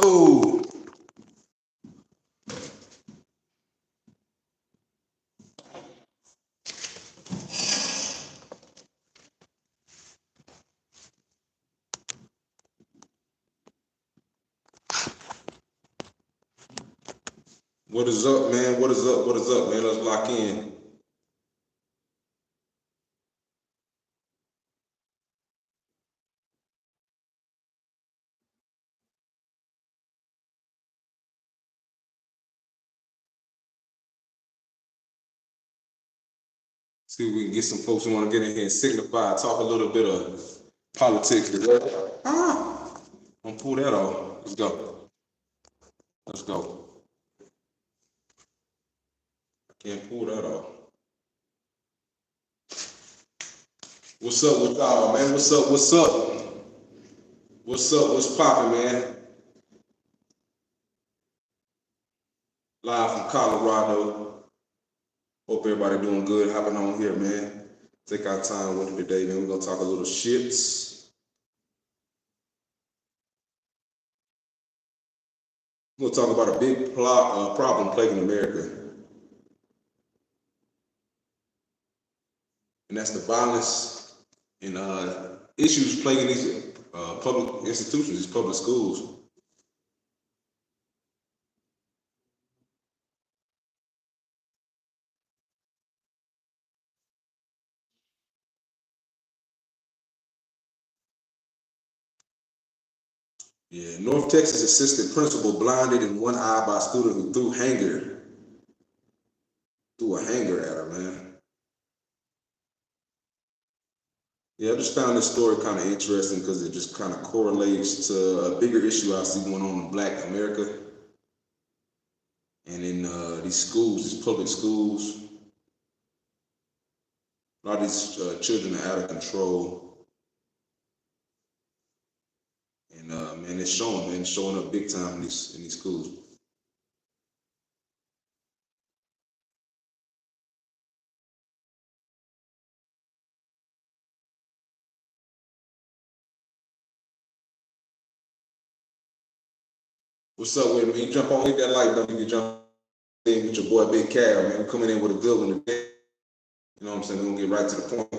Oh, what is up, man? What is up? What is up, man? Let's lock in. See if we can get some folks who want to get in here and signify, talk a little bit of politics. Don't pull that off. Let's go. Let's go. Can't pull that off. What's up with y'all, man? What's up? What's up? What's up? What's poppin', man? Live from Colorado. Hope everybody doing good. Hopping on here, man. Take our time with it today, man. We're gonna talk a little shits. We're gonna talk about a big problem plaguing America, and that's the violence and issues plaguing these public institutions, these public schools. Yeah, North Texas assistant principal blinded in one eye by student who threw a hanger at her, man. Yeah, I just found this story kind of interesting because it just kind of correlates to a bigger issue I see going on in Black America and in these schools, these public schools. A lot of these children are out of control, and man, it's showing, man, it's showing up big time in these schools. What's up with me? Jump on, hit that like button. You can jump in with your boy Big Cal, man. We're coming in with a good one today. You know what I'm saying? We're gonna get right to the point.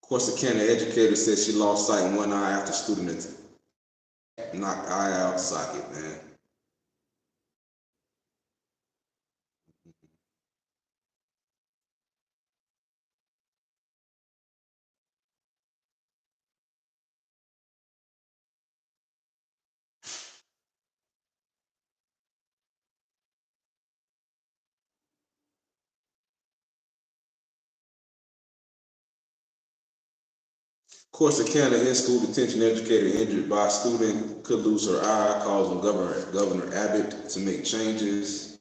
Corsicana educator says she lost sight in one eye after student knocked eye out socket, man. Corsicana in-school detention educator injured by student could lose her eye, causing Governor Abbott to make changes.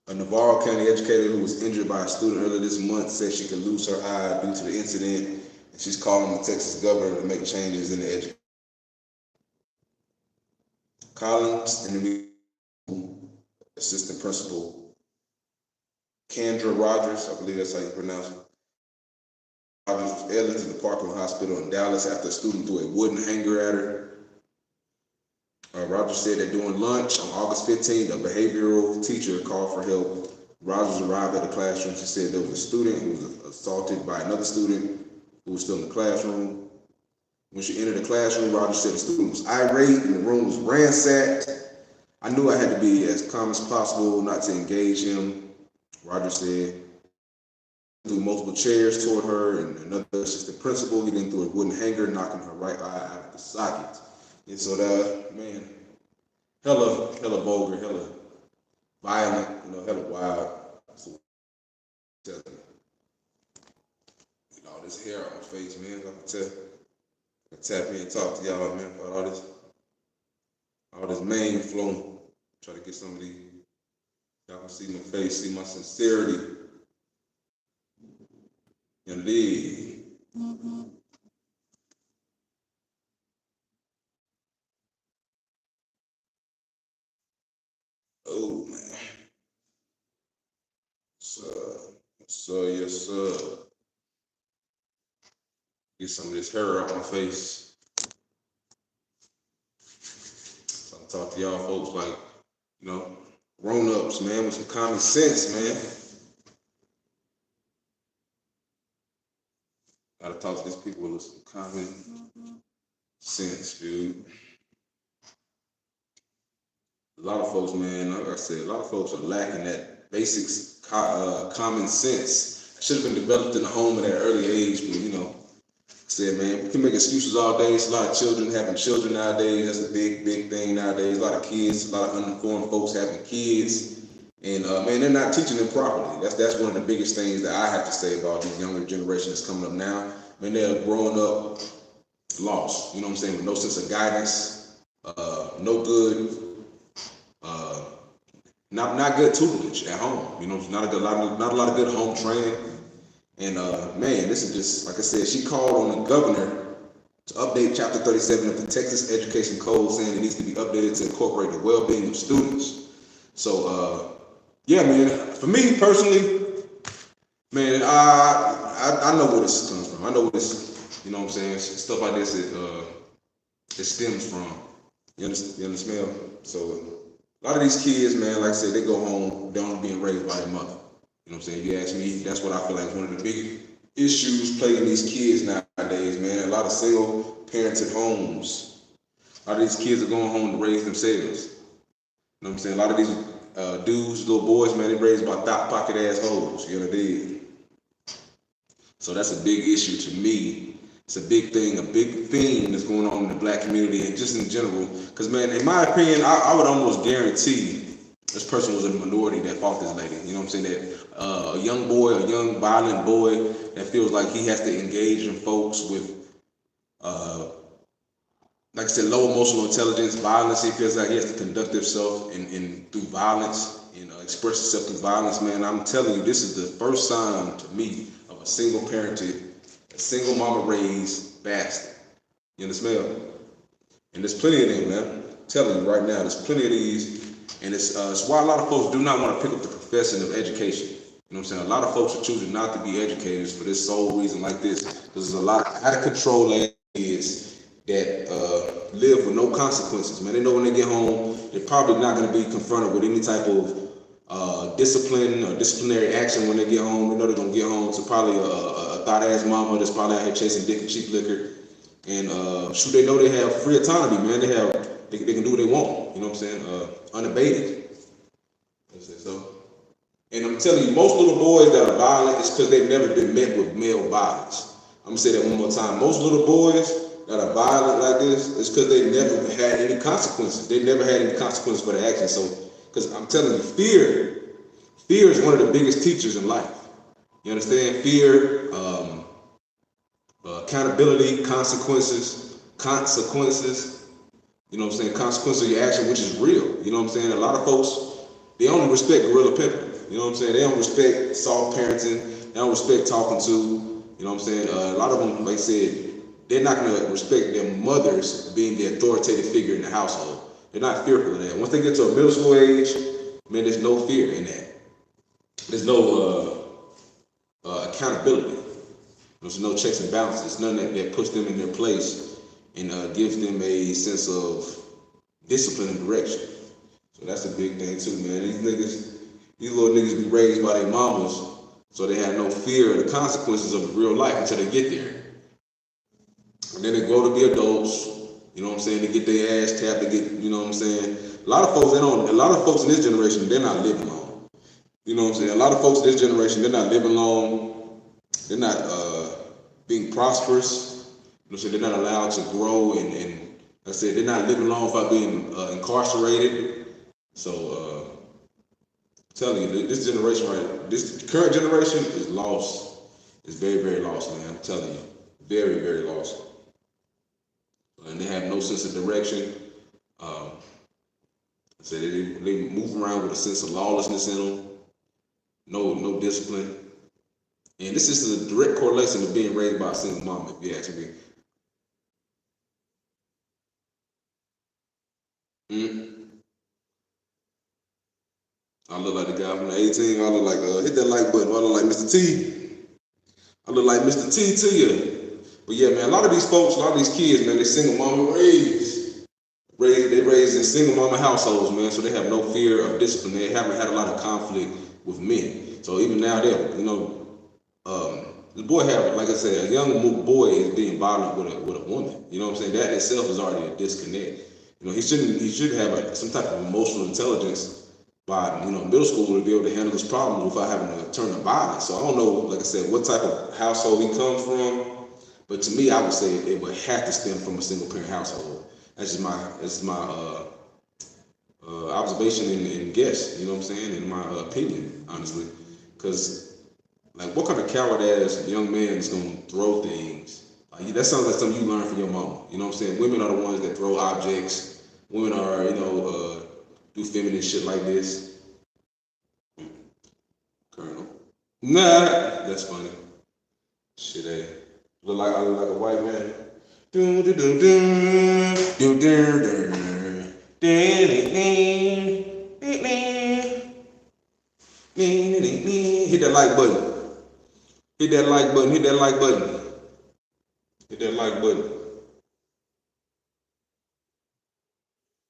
A Navarro County educator who was injured by a student earlier this month said she could lose her eye due to the incident, and she's calling the Texas governor to make changes in the education. Collins and the assistant principal Kendra Rogers, I believe that's how you pronounce it. Rogers was airlifted to the Parkland Hospital in Dallas after a student threw a wooden hanger at her. Rogers said that during lunch on August 15th, a behavioral teacher called for help. Rogers arrived at the classroom. She said there was a student who was assaulted by another student who was still in the classroom. When she entered the classroom, Rogers said the student was irate and the room was ransacked. I knew I had to be as calm as possible not to engage him, Rogers said. He threw multiple chairs toward her and another assistant principal. He then threw a wooden hanger, knocking her right eye out of the socket. And so that, man, hella vulgar, hella violent, hella wild. So, all this hair on my face, man. I can tap in and talk to y'all, man, about all this mane flowing. Try to get some of these. Y'all can see my face, see my sincerity. Indeed. Oh man. So yes, sir. Get some of this hair out my face. So I talk to y'all folks like, grown-ups, man, with some common sense, man. Gotta talk to these people with some common sense, dude. A lot of folks, man, like I said, a lot of folks are lacking that basics, common sense. Should have been developed in the home at an early age, but said, man, we can make excuses all day. It's a lot of children having children nowadays. That's a big thing nowadays. A lot of kids, a lot of uninformed folks having kids. And man, they're not teaching them properly. That's one of the biggest things that I have to say about these younger generations that's coming up now. Man, they're growing up lost, with no sense of guidance, no good, not good tutelage at home. Not a lot of good home training. And man, this is just, like I said, she called on the governor to update Chapter 37 of the Texas Education Code, saying it needs to be updated to incorporate the well-being of students. So, yeah, man, for me personally, man, I know where this comes from. I know where this, stuff like this, it stems from. You understand? So, a lot of these kids, man, like I said, they go home, they're being raised by their mother. You ask me, that's what I feel like is one of the big issues plaguing these kids nowadays, man. A lot of single parented homes. A lot of these kids are going home to raise themselves. A lot of these dudes, little boys, man, they raised by thought pocket assholes. You know what I mean? So that's a big issue to me. It's a big thing, a big theme that's going on in the black community and just in general. Because, man, in my opinion, I would almost guarantee this person was a minority that fought this lady. That a young boy, a young violent boy that feels like he has to engage in folks with, like I said, low emotional intelligence, violence. He feels like he has to conduct himself in through violence, express himself through violence. Man, I'm telling you, this is the first sign to me of a single parented, a single mama raised bastard. You understand? And there's plenty of them, man. I'm telling you right now, there's plenty of these. And it's why a lot of folks do not want to pick up the profession of education. A lot of folks are choosing not to be educators for this sole reason like this. Because there's a lot of out of control kids that live with no consequences, man. They know when they get home, they're probably not going to be confronted with any type of discipline or disciplinary action when they get home. They know they're going to get home to probably a thought-ass mama that's probably out here chasing dick and cheap liquor. And they know they have free autonomy, man. They can do what they want, unabated. So, and I'm telling you, most little boys that are violent is because they've never been met with male violence. I'm gonna say that one more time. Most little boys that are violent like this is because they never had any consequences. They never had any consequences for their actions. So, because I'm telling you, fear is one of the biggest teachers in life. You understand? Fear, accountability, consequences. Consequence of your action, which is real. A lot of folks, they only respect gorilla pimping. They don't respect soft parenting. They don't respect talking to. A lot of them, like I said, they're not going to respect their mothers being the authoritative figure in the household. They're not fearful of that. Once they get to a middle school age, man, there's no fear in that. There's no accountability. There's no checks and balances. None that puts them in their place and gives them a sense of discipline and direction. So that's a big thing too, man. These little niggas be raised by their mamas, so they have no fear of the consequences of real life until they get there. And then they grow to be adults, they get their ass tapped, they get, A lot of folks in this generation, they're not living long. A lot of folks in this generation, they're not living long. They're not being prosperous. They're not allowed to grow and like I said, they're not living long without being incarcerated. So, I'm telling you, this generation, this current generation is lost. It's very, very lost, man. I'm telling you, very, very lost. And they have no sense of direction. They move around with a sense of lawlessness in them. No discipline. And this is a direct correlation to being raised by a single mom, if you ask me. I look like the guy from the 18. I look like hit that like button. I look like Mr. T. I look like Mr. T to you. But yeah, man, a lot of these folks, a lot of these kids, man, they single mama they raised in single mama households, man, so they have no fear of discipline. They haven't had a lot of conflict with men. So even now, they're, the boy have, like I said, a young boy is being violent with a woman. You know what I'm saying? That in itself is already a disconnect. He should have some type of emotional intelligence by middle school to be able to handle his problems without having to turn to violence. So I don't know, like I said, what type of household he comes from, but to me, I would say it would have to stem from a single parent household. That's my observation and guess. You know what I'm saying? In my opinion, honestly, because like, what kind of coward ass young man is gonna throw things? Like, that sounds like something you learn from your mama. You know what I'm saying? Women are the ones that throw objects. Women are, do feminine shit like this. Colonel. Nah, that's funny. Shit, I look like a white man. Do do do do do do do. Hit that like button. Hit that like button. Hit that like button. Hit that like button.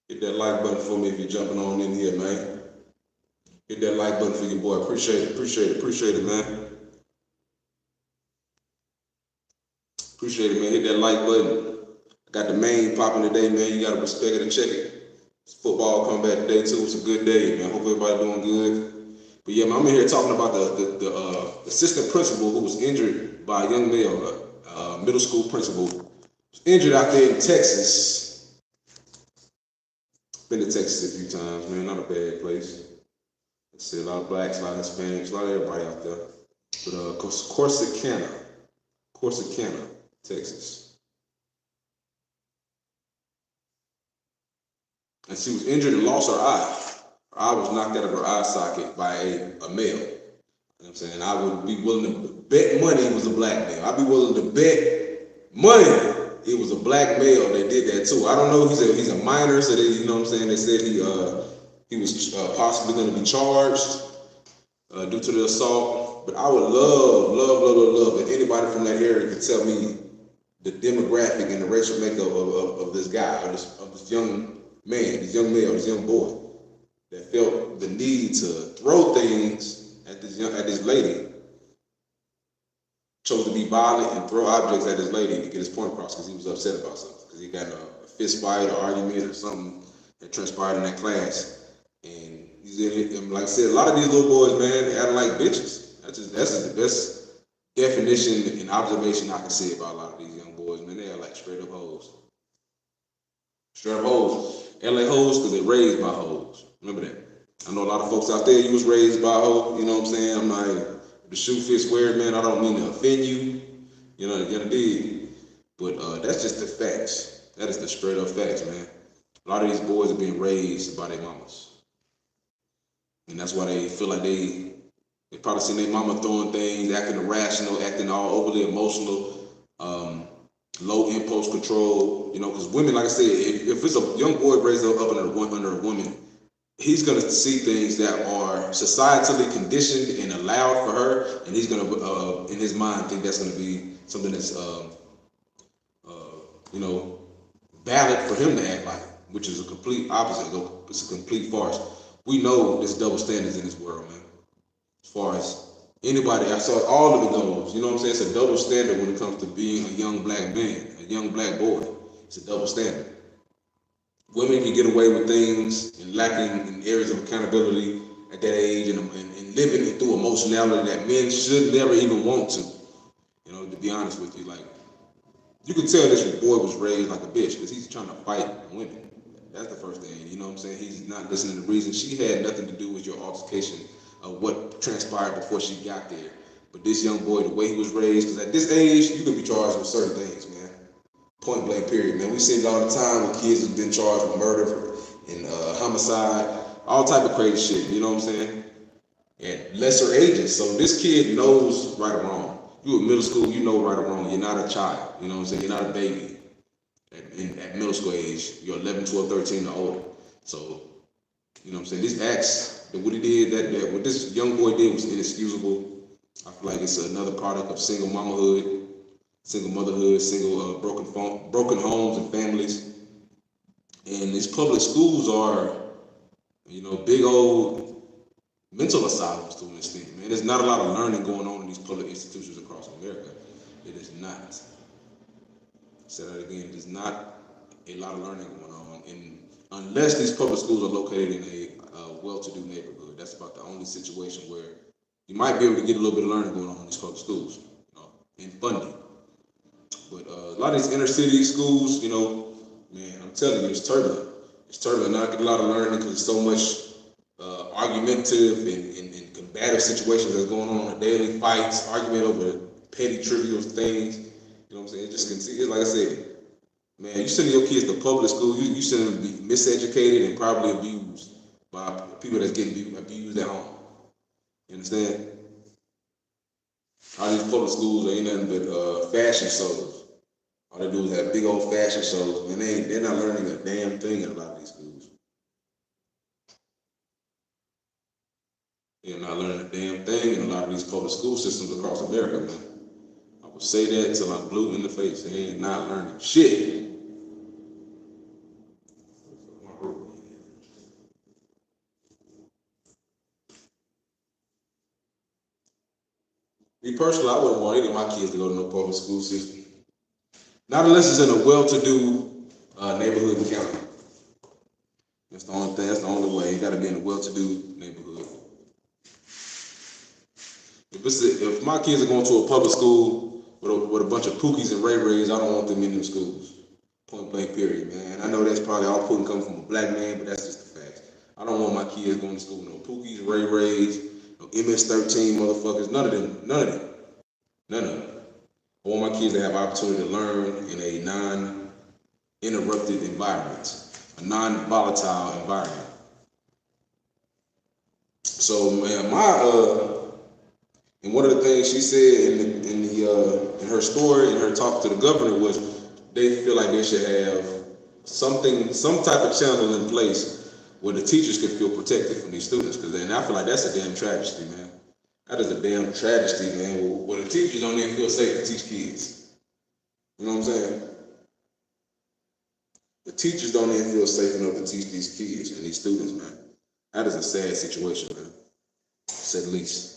Hit that like button for me if you're jumping on in here, man. Hit that like button for your boy. Appreciate it, man. Appreciate it, man. Hit that like button. I got the main popping today, man. You gotta respect it and check it. It's football come back today too. It's a good day, man. Hope everybody doing good. But yeah, man, I'm in here talking about the assistant principal who was injured by a young male, middle school principal, was injured out there in Texas. Been to Texas a few times, man. Not a bad place. I see a lot of blacks, a lot of Hispanics, a lot of everybody out there. But Corsicana, Texas. And she was injured and lost her eye. Her eye was knocked out of her eye socket by a male. You know what I'm saying? I would be willing to bet money it was a black male. I'd be willing to bet money it was a black male that did that too. I don't know. He's a minor, so you know what I'm saying. They said he was possibly going to be charged due to the assault. But I would love if anybody from that area could tell me the demographic and the racial makeup of this guy, of this young man, this young male, this young boy that felt the need to throw things at this lady, chose to be violent and throw objects at this lady to get his point across because he was upset about something, because he got a fist fight or argument or something that transpired in that class. And he's in it, and like I said, a lot of these little boys, man, they acting like bitches. That's the best definition and observation I can say about a lot of these young boys, man. They are like straight up hoes. Straight up hoes. LA hoes because they're raised by hoes. Remember that. I know a lot of folks out there, you was raised by a hoe, you know what I'm saying? I'm not, the shoe fits weird, man. I don't mean to offend you, you know, you're gonna dig. But that's just the facts. That is the straight up facts, man. A lot of these boys are being raised by their mamas. And that's why they feel like they probably seen their mama throwing things, acting irrational, acting all overly emotional, low impulse control, because women, like I said, if it's a young boy raised up under a woman, he's going to see things that are societally conditioned and allowed for her, and he's going to, in his mind, think that's going to be something that's, valid for him to act like, which is a complete opposite. It's a complete farce. We know there's double standards in this world, man. As far as anybody, I saw all of it goes. You know what I'm saying? It's a double standard when it comes to being a young black man, a young black boy. It's a double standard. Women can get away with things and lacking in areas of accountability at that age and living through emotionality that men should never even want to. To be honest with you, like, you can tell this boy was raised like a bitch because he's trying to fight women. That's the first thing. You know what I'm saying? He's not listening to reason. She had nothing to do with your altercation of what transpired before she got there. But this young boy, the way he was raised, because at this age, you can be charged with certain things, man. Point blank, period, man. We see it all the time with kids who've been charged with murder and homicide, all type of crazy shit. You know what I'm saying? At lesser ages. So this kid knows right or wrong. You in middle school, you know right or wrong. You're not a child. You know what I'm saying? You're not a baby. At middle school age, you're 11, 12, 13 or older. So, you know what I'm saying? These acts, what he did, what this young boy did was inexcusable. I feel like it's another product of single mamahood. single motherhood, single broken homes and families. And these public schools are, big old mental asylums to an extent, man. There's not a lot of learning going on in these public institutions across America. It is not. Say that again. There's not a lot of learning going on, and unless these public schools are located in a well-to-do neighborhood, that's about the only situation where you might be able to get a little bit of learning going on in these public schools, and funding. But a lot of these inner city schools, man, I'm telling you, it's turbulent. It's turbulent. I get a lot of learning because there's so much argumentative and combative situations that's going on daily fights, argument over petty, trivial things. You know what I'm saying? It just can see. It's like I said, man, you sending your kids to public school, you send them to be miseducated and probably abused by people that's getting abused at home. You understand? All these public schools ain't nothing but fashion shows. All they do is have big old fashion shows, and they're not learning a damn thing in a lot of these schools. They're not learning a damn thing in a lot of these public school systems across America, man. I would say that till I'm blue in the face. They ain't not learning shit. Me personally, I wouldn't want any of my kids to go to no public school system. Not unless it's in a well-to-do neighborhood and county. That's the only thing. That's the only way. You got to be in a well-to-do neighborhood. If my kids are going to a public school with a bunch of pookies and ray rays, I don't want them in them schools. Point blank, period, man. I know that's probably all putting coming from a black man, but that's just the facts. I don't want my kids going to school with no pookies, ray rays, no MS-13 motherfuckers. None of them. None of them. None of them. I want my kids to have opportunity to learn in a non-interrupted environment, a non-volatile environment. So, man, and one of the things she said in her story, in her talk to the governor, was they feel like they should have some type of channel in place where the teachers could feel protected from these students. Because then I feel like that's a damn travesty, man. That is a damn travesty, man. Where the teachers don't even feel safe to teach kids. You know what I'm saying? The teachers don't even feel safe enough to teach these kids and these students, man. That is a sad situation, man. To say the least.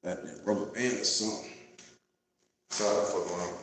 That rubber band or something. Sorry, I fuck around.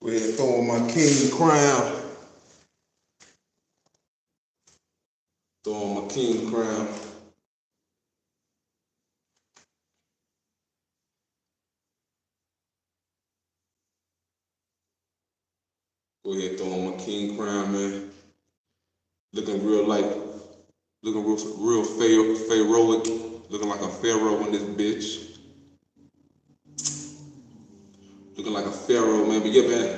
Go ahead and throw on my king crown. Throw on my king crown. Go ahead and throw on my king crown, man. Looking real pharaohic. Looking like a pharaoh in this bitch. Looking like a pharaoh, man. But yeah, man.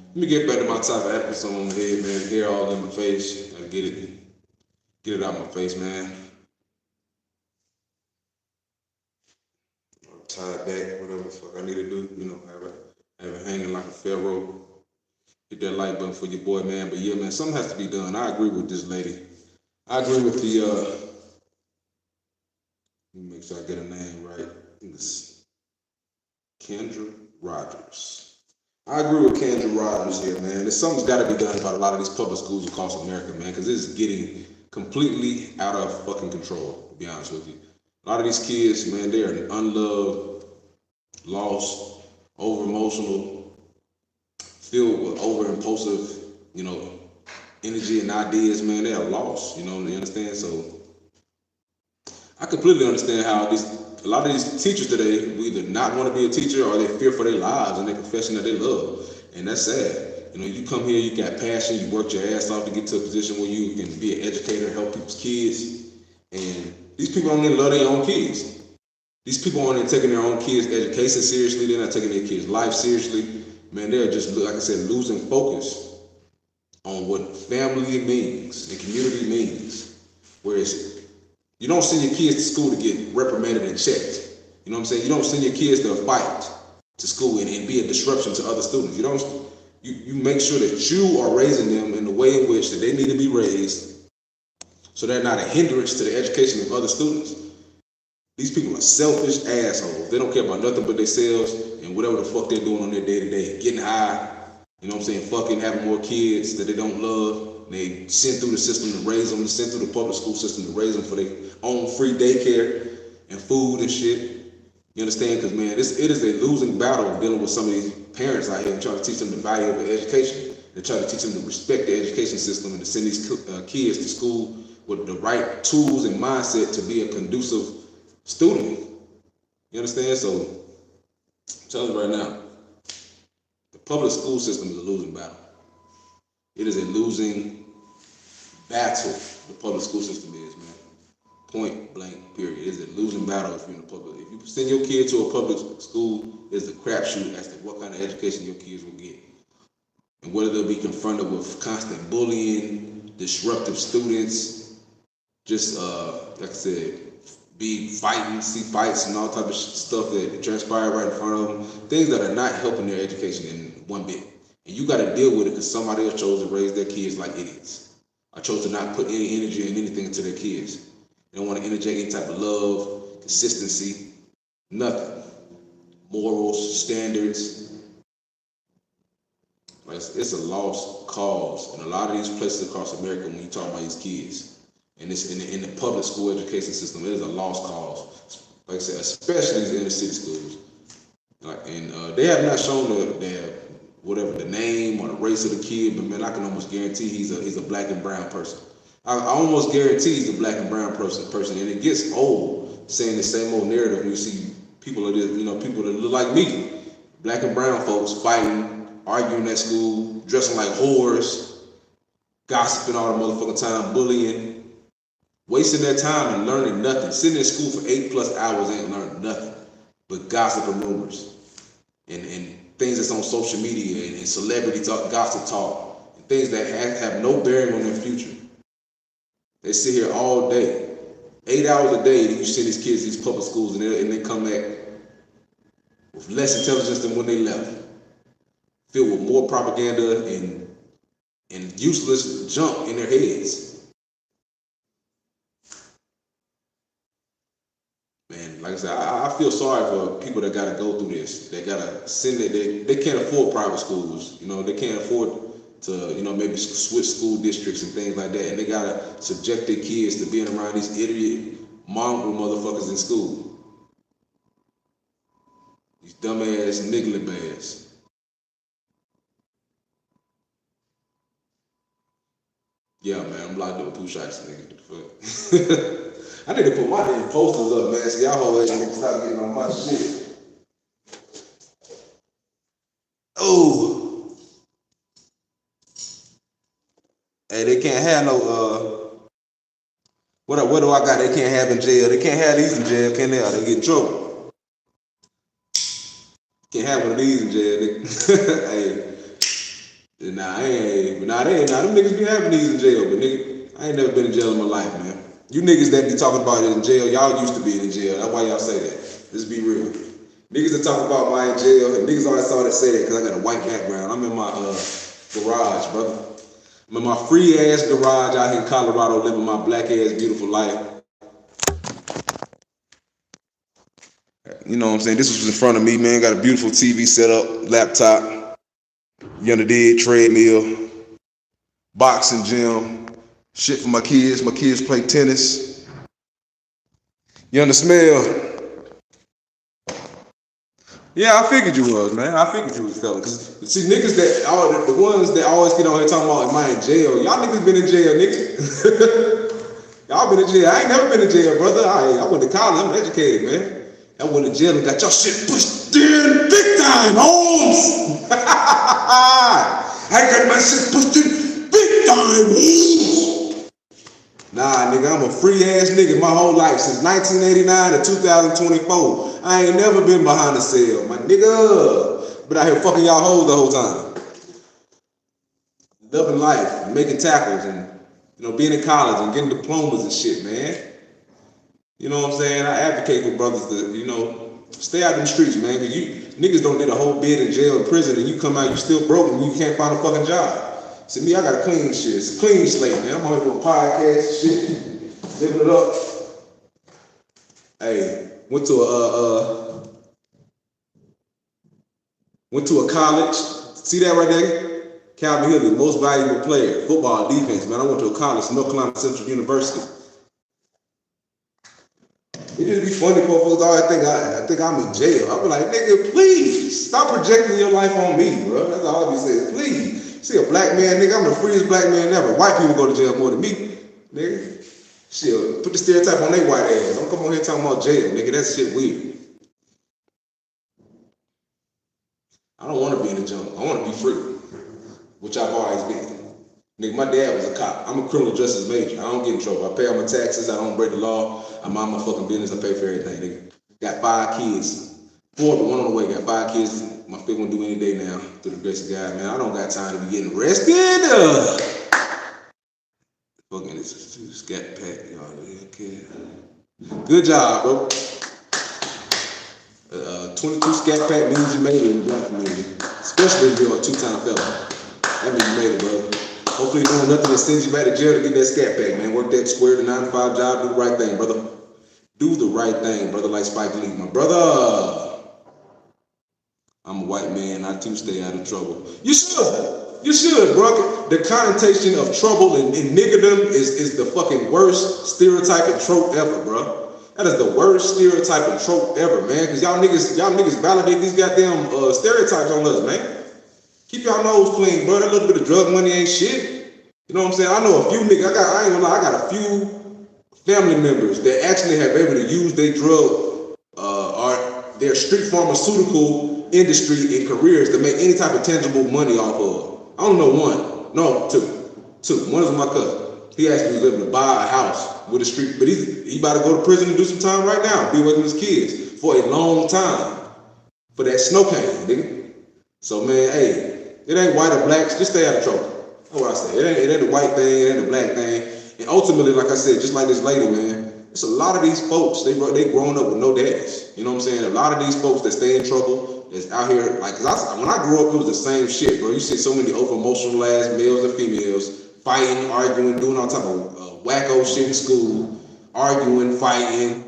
Let me get back to my type of episode on the head, man. Hair all in my face. I get it out my face, man. Tie it back, whatever the fuck I need to do, have it hanging like a pharaoh. Hit that like button for your boy, man. But yeah, man, something has to be done. I agree with this lady. I agree with the let me make sure I get her name right. I think it's Kendra Rogers. I agree with Kendra Rogers here, man. Something's got to be done about a lot of these public schools across America, man, because this is getting completely out of fucking control, to be honest with you. A lot of these kids, man, they are unloved, lost, over emotional, filled with over impulsive, energy and ideas, man. They are lost, you understand? So I completely understand how a lot of these teachers today either not want to be a teacher or they fear for their lives and their profession that they love. And that's sad. You come here, you got passion, you worked your ass off to get to a position where you can be an educator and help people's kids. And these people don't even love their own kids. These people aren't even taking their own kids' education seriously. They're not taking their kids' life seriously. Man, they're just, like I said, losing focus on what family means and community means. Whereas you don't send your kids to school to get reprimanded and checked. You know what I'm saying? You don't send your kids to fight to school and be a disruption to other students. You make sure that you are raising them in the way in which that they need to be raised, so they're not a hindrance to the education of other students. These people are selfish assholes. They don't care about nothing but themselves and whatever the fuck they're doing on their day to day. Getting high, fucking having more kids that they don't love. They send through the system to raise them, send through the public school system to raise them for their own free daycare and food and shit. You understand? Because, man, it is a losing battle dealing with some of these parents out here trying to teach them the value of education. They're trying to teach them to respect the education system and to send these kids to school with the right tools and mindset to be a conducive student. You understand? So, I'm telling you right now, the public school system is a losing battle. It is a losing battle. The public school system is, man. Point blank, period. It is a losing battle if you're in the public. If you send your kid to a public school, it's a crapshoot as to what kind of education your kids will get. And whether they'll be confronted with constant bullying, disruptive students, just, like I said, be fighting, see fights and all type of stuff that transpire right in front of them. Things that are not helping their education in one bit. And you got to deal with it because somebody else chose to raise their kids like idiots. I chose to not put any energy and anything into their kids. They don't want to interject any type of love, consistency, nothing. Morals, standards. It's a lost cause in a lot of these places across America when you talk about these kids. And it's in the public school education system, it is a lost cause. Like I said, especially in the city schools. And they have not shown the name or the race of the kid, but man, I can almost guarantee he's a black and brown person. I almost guarantee he's a black and brown person, and it gets old saying the same old narrative when you see people people that look like me, black and brown folks fighting, arguing at school, dressing like whores, gossiping all the motherfucking time, bullying, wasting their time and learning nothing. Sitting in school for 8+ hours ain't learning nothing but gossip and rumors and things that's on social media and celebrity talk, gossip talk, and things that have no bearing on their future. They sit here all day, 8 hours a day, and you send these kids to these public schools, and they come back with less intelligence than when they left, filled with more propaganda and useless junk in their heads. Man, like I said, I feel sorry for people that gotta go through this. They gotta send it. They can't afford private schools. They can't afford to maybe switch school districts and things like that, and they gotta subject their kids to being around these idiot mongrel motherfuckers in school. These dumbass niggly bears. Yeah, man, I'm locked up with 2 shots, nigga. Fuck. I need to put my damn posters up, man. See, y'all whole ass niggas stop getting on my shit. Oh, hey, they can't have no what do I got? They can't have in jail. They can't have these in jail, can they? Or they get in trouble. Can't have one of these in jail. Hey, them niggas be having these in jail, but nigga, I ain't never been in jail in my life, man. You niggas that be talking about it in jail, y'all used to be in jail. That's why y'all say that. Let's be real. Niggas that talk about my in jail, and niggas always saw that say that because I got a white background. I'm in my garage, brother. I'm in my free ass garage out here in Colorado, living my black ass beautiful life. You know what I'm saying? This was in front of me, man. Got a beautiful TV set up, laptop, you understand, treadmill, boxing gym, shit for my kids. My kids play tennis. You understand? Yeah, I figured you was, man. I figured you was, fella. Cause see, niggas that the ones that always get on here talking about am I in jail? Y'all niggas been in jail, nigga. Y'all been in jail. I ain't never been in jail, brother. I went to college. I'm educated, man. I went to jail and got your shit pushed in big time, Holmes. I got my shit pushed in big time, Holmes. Nah, nigga, I'm a free ass nigga my whole life since 1989 to 2024. I ain't never been behind a cell, my nigga. Been out here fucking y'all hoes the whole time. Loving life, making tackles, and being in college and getting diplomas and shit, man. You know what I'm saying? I advocate for brothers to, stay out in the streets, man. Cause you niggas don't need a whole bid in jail or prison, and you come out, you still broke, and you can't find a fucking job. See, me, I got a clean shit. It's a clean slate, man. I'm on here doing podcasts, shit, living it up. Hey, went to a college. See that right there? Calvin Hill, the most valuable player, football, defense, man. I went to a college, North Carolina Central University. It just be funny for folks always think I'm in jail. I be like, nigga, please stop projecting your life on me, bro. That's all I be saying. Please. See a black man, nigga, I'm the freest black man ever. White people go to jail more than me, nigga. Shit, put the stereotype on their white ass. Don't come on here talking about jail, nigga. That shit weird. I don't want to be in the jungle. I want to be free, which I've always been. Nigga, my dad was a cop. I'm a criminal justice major. I don't get in trouble. I pay all my taxes. I don't break the law. I mind my fucking business. I pay for everything, nigga. Got 5 kids. 4, but 1 on the way. Got 5 kids. My 5th one due any day now. Through the grace of God, man. I don't got time to be getting arrested. Fucking this scat pack, y'all. Okay. Good job, bro. 22 scat pack means you made it in the black community, especially if you're a 2-time felon. That means you made it, bro. Hopefully you're doing nothing that sends you back to jail to get that scat pack, man. Work that square to 9-to-5 job. Do the right thing, brother. Do the right thing, brother, like Spike Lee. My brother. I'm a white man. I too stay out of trouble. You should. You should, bro. The connotation of trouble and niggerdom is the fucking worst stereotype and trope ever, bro. That is the worst stereotype and trope ever, man. Cause y'all niggas validate these goddamn stereotypes on us, man. Keep y'all nose clean, bro. That little bit of drug money ain't shit. You know what I'm saying? I know a few niggas. I ain't gonna lie. I got a few family members that actually have been able to use their drug or their street pharmaceutical industry and careers to make any type of tangible money off of. I don't know one. No, two. One is my cousin. He actually was able to buy a house with a street, but he about to go to prison and do some time right now. Be with his kids for a long time for that snow cane, nigga. So man, hey, it ain't white or blacks. Just stay out of trouble. That's what I say. It ain't the white thing. It ain't the black thing. And ultimately, like I said, just like this lady, man, it's a lot of these folks. They grown up with no daddies. You know what I'm saying? A lot of these folks that stay in trouble is out here like. Cause when I grew up, it was the same shit, bro. You see so many over emotional ass males and females fighting, arguing, doing all type of wacko shit in school, arguing, fighting,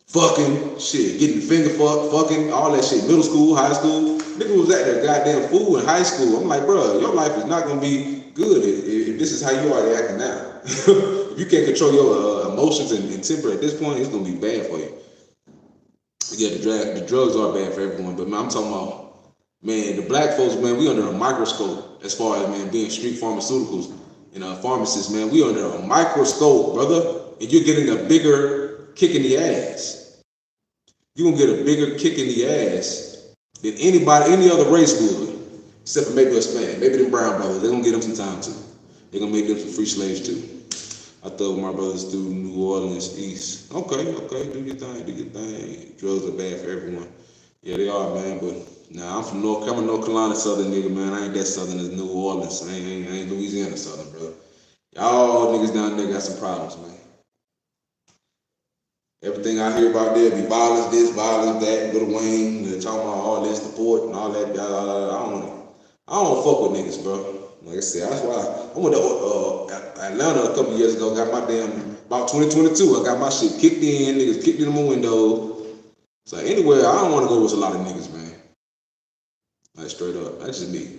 fucking, shit, getting finger fucking, all that shit. Middle school, high school. Nigga was at that goddamn fool in high school. I'm like, bro, your life is not gonna be good if this is how you are acting now. If you can't control your emotions and temper at this point, it's gonna be bad for you. Yeah, the drugs are bad for everyone, but man, I'm talking about, man, the black folks, man, we under a microscope as far as, man, being street pharmaceuticals. and pharmacists, man, we under a microscope, brother, and you're getting a bigger kick in the ass. You're gonna get a bigger kick in the ass than anybody, any other race would, except for maybe Hispanic, maybe them brown brothers. They're gonna get them some time too. They're gonna make them some free slaves too. I thought my brothers through New Orleans East. Okay, do your thing. Drugs are bad for everyone. Yeah, they are, man. But nah, I'm from North Carolina, Southern nigga, man. I ain't that Southern as New Orleans. I ain't Louisiana Southern, bro. Y'all niggas down there got some problems, man. Everything I hear about there be violence this, violence that, Lil Wayne, they're talking about all this support and all that. I don't fuck with niggas, bro. Like I said, that's why I went to Atlanta a couple years ago. Got my about 2022. I got my shit kicked in. Niggas kicked in my window. So anywhere I don't want to go with a lot of niggas, man. Like straight up, that's just me.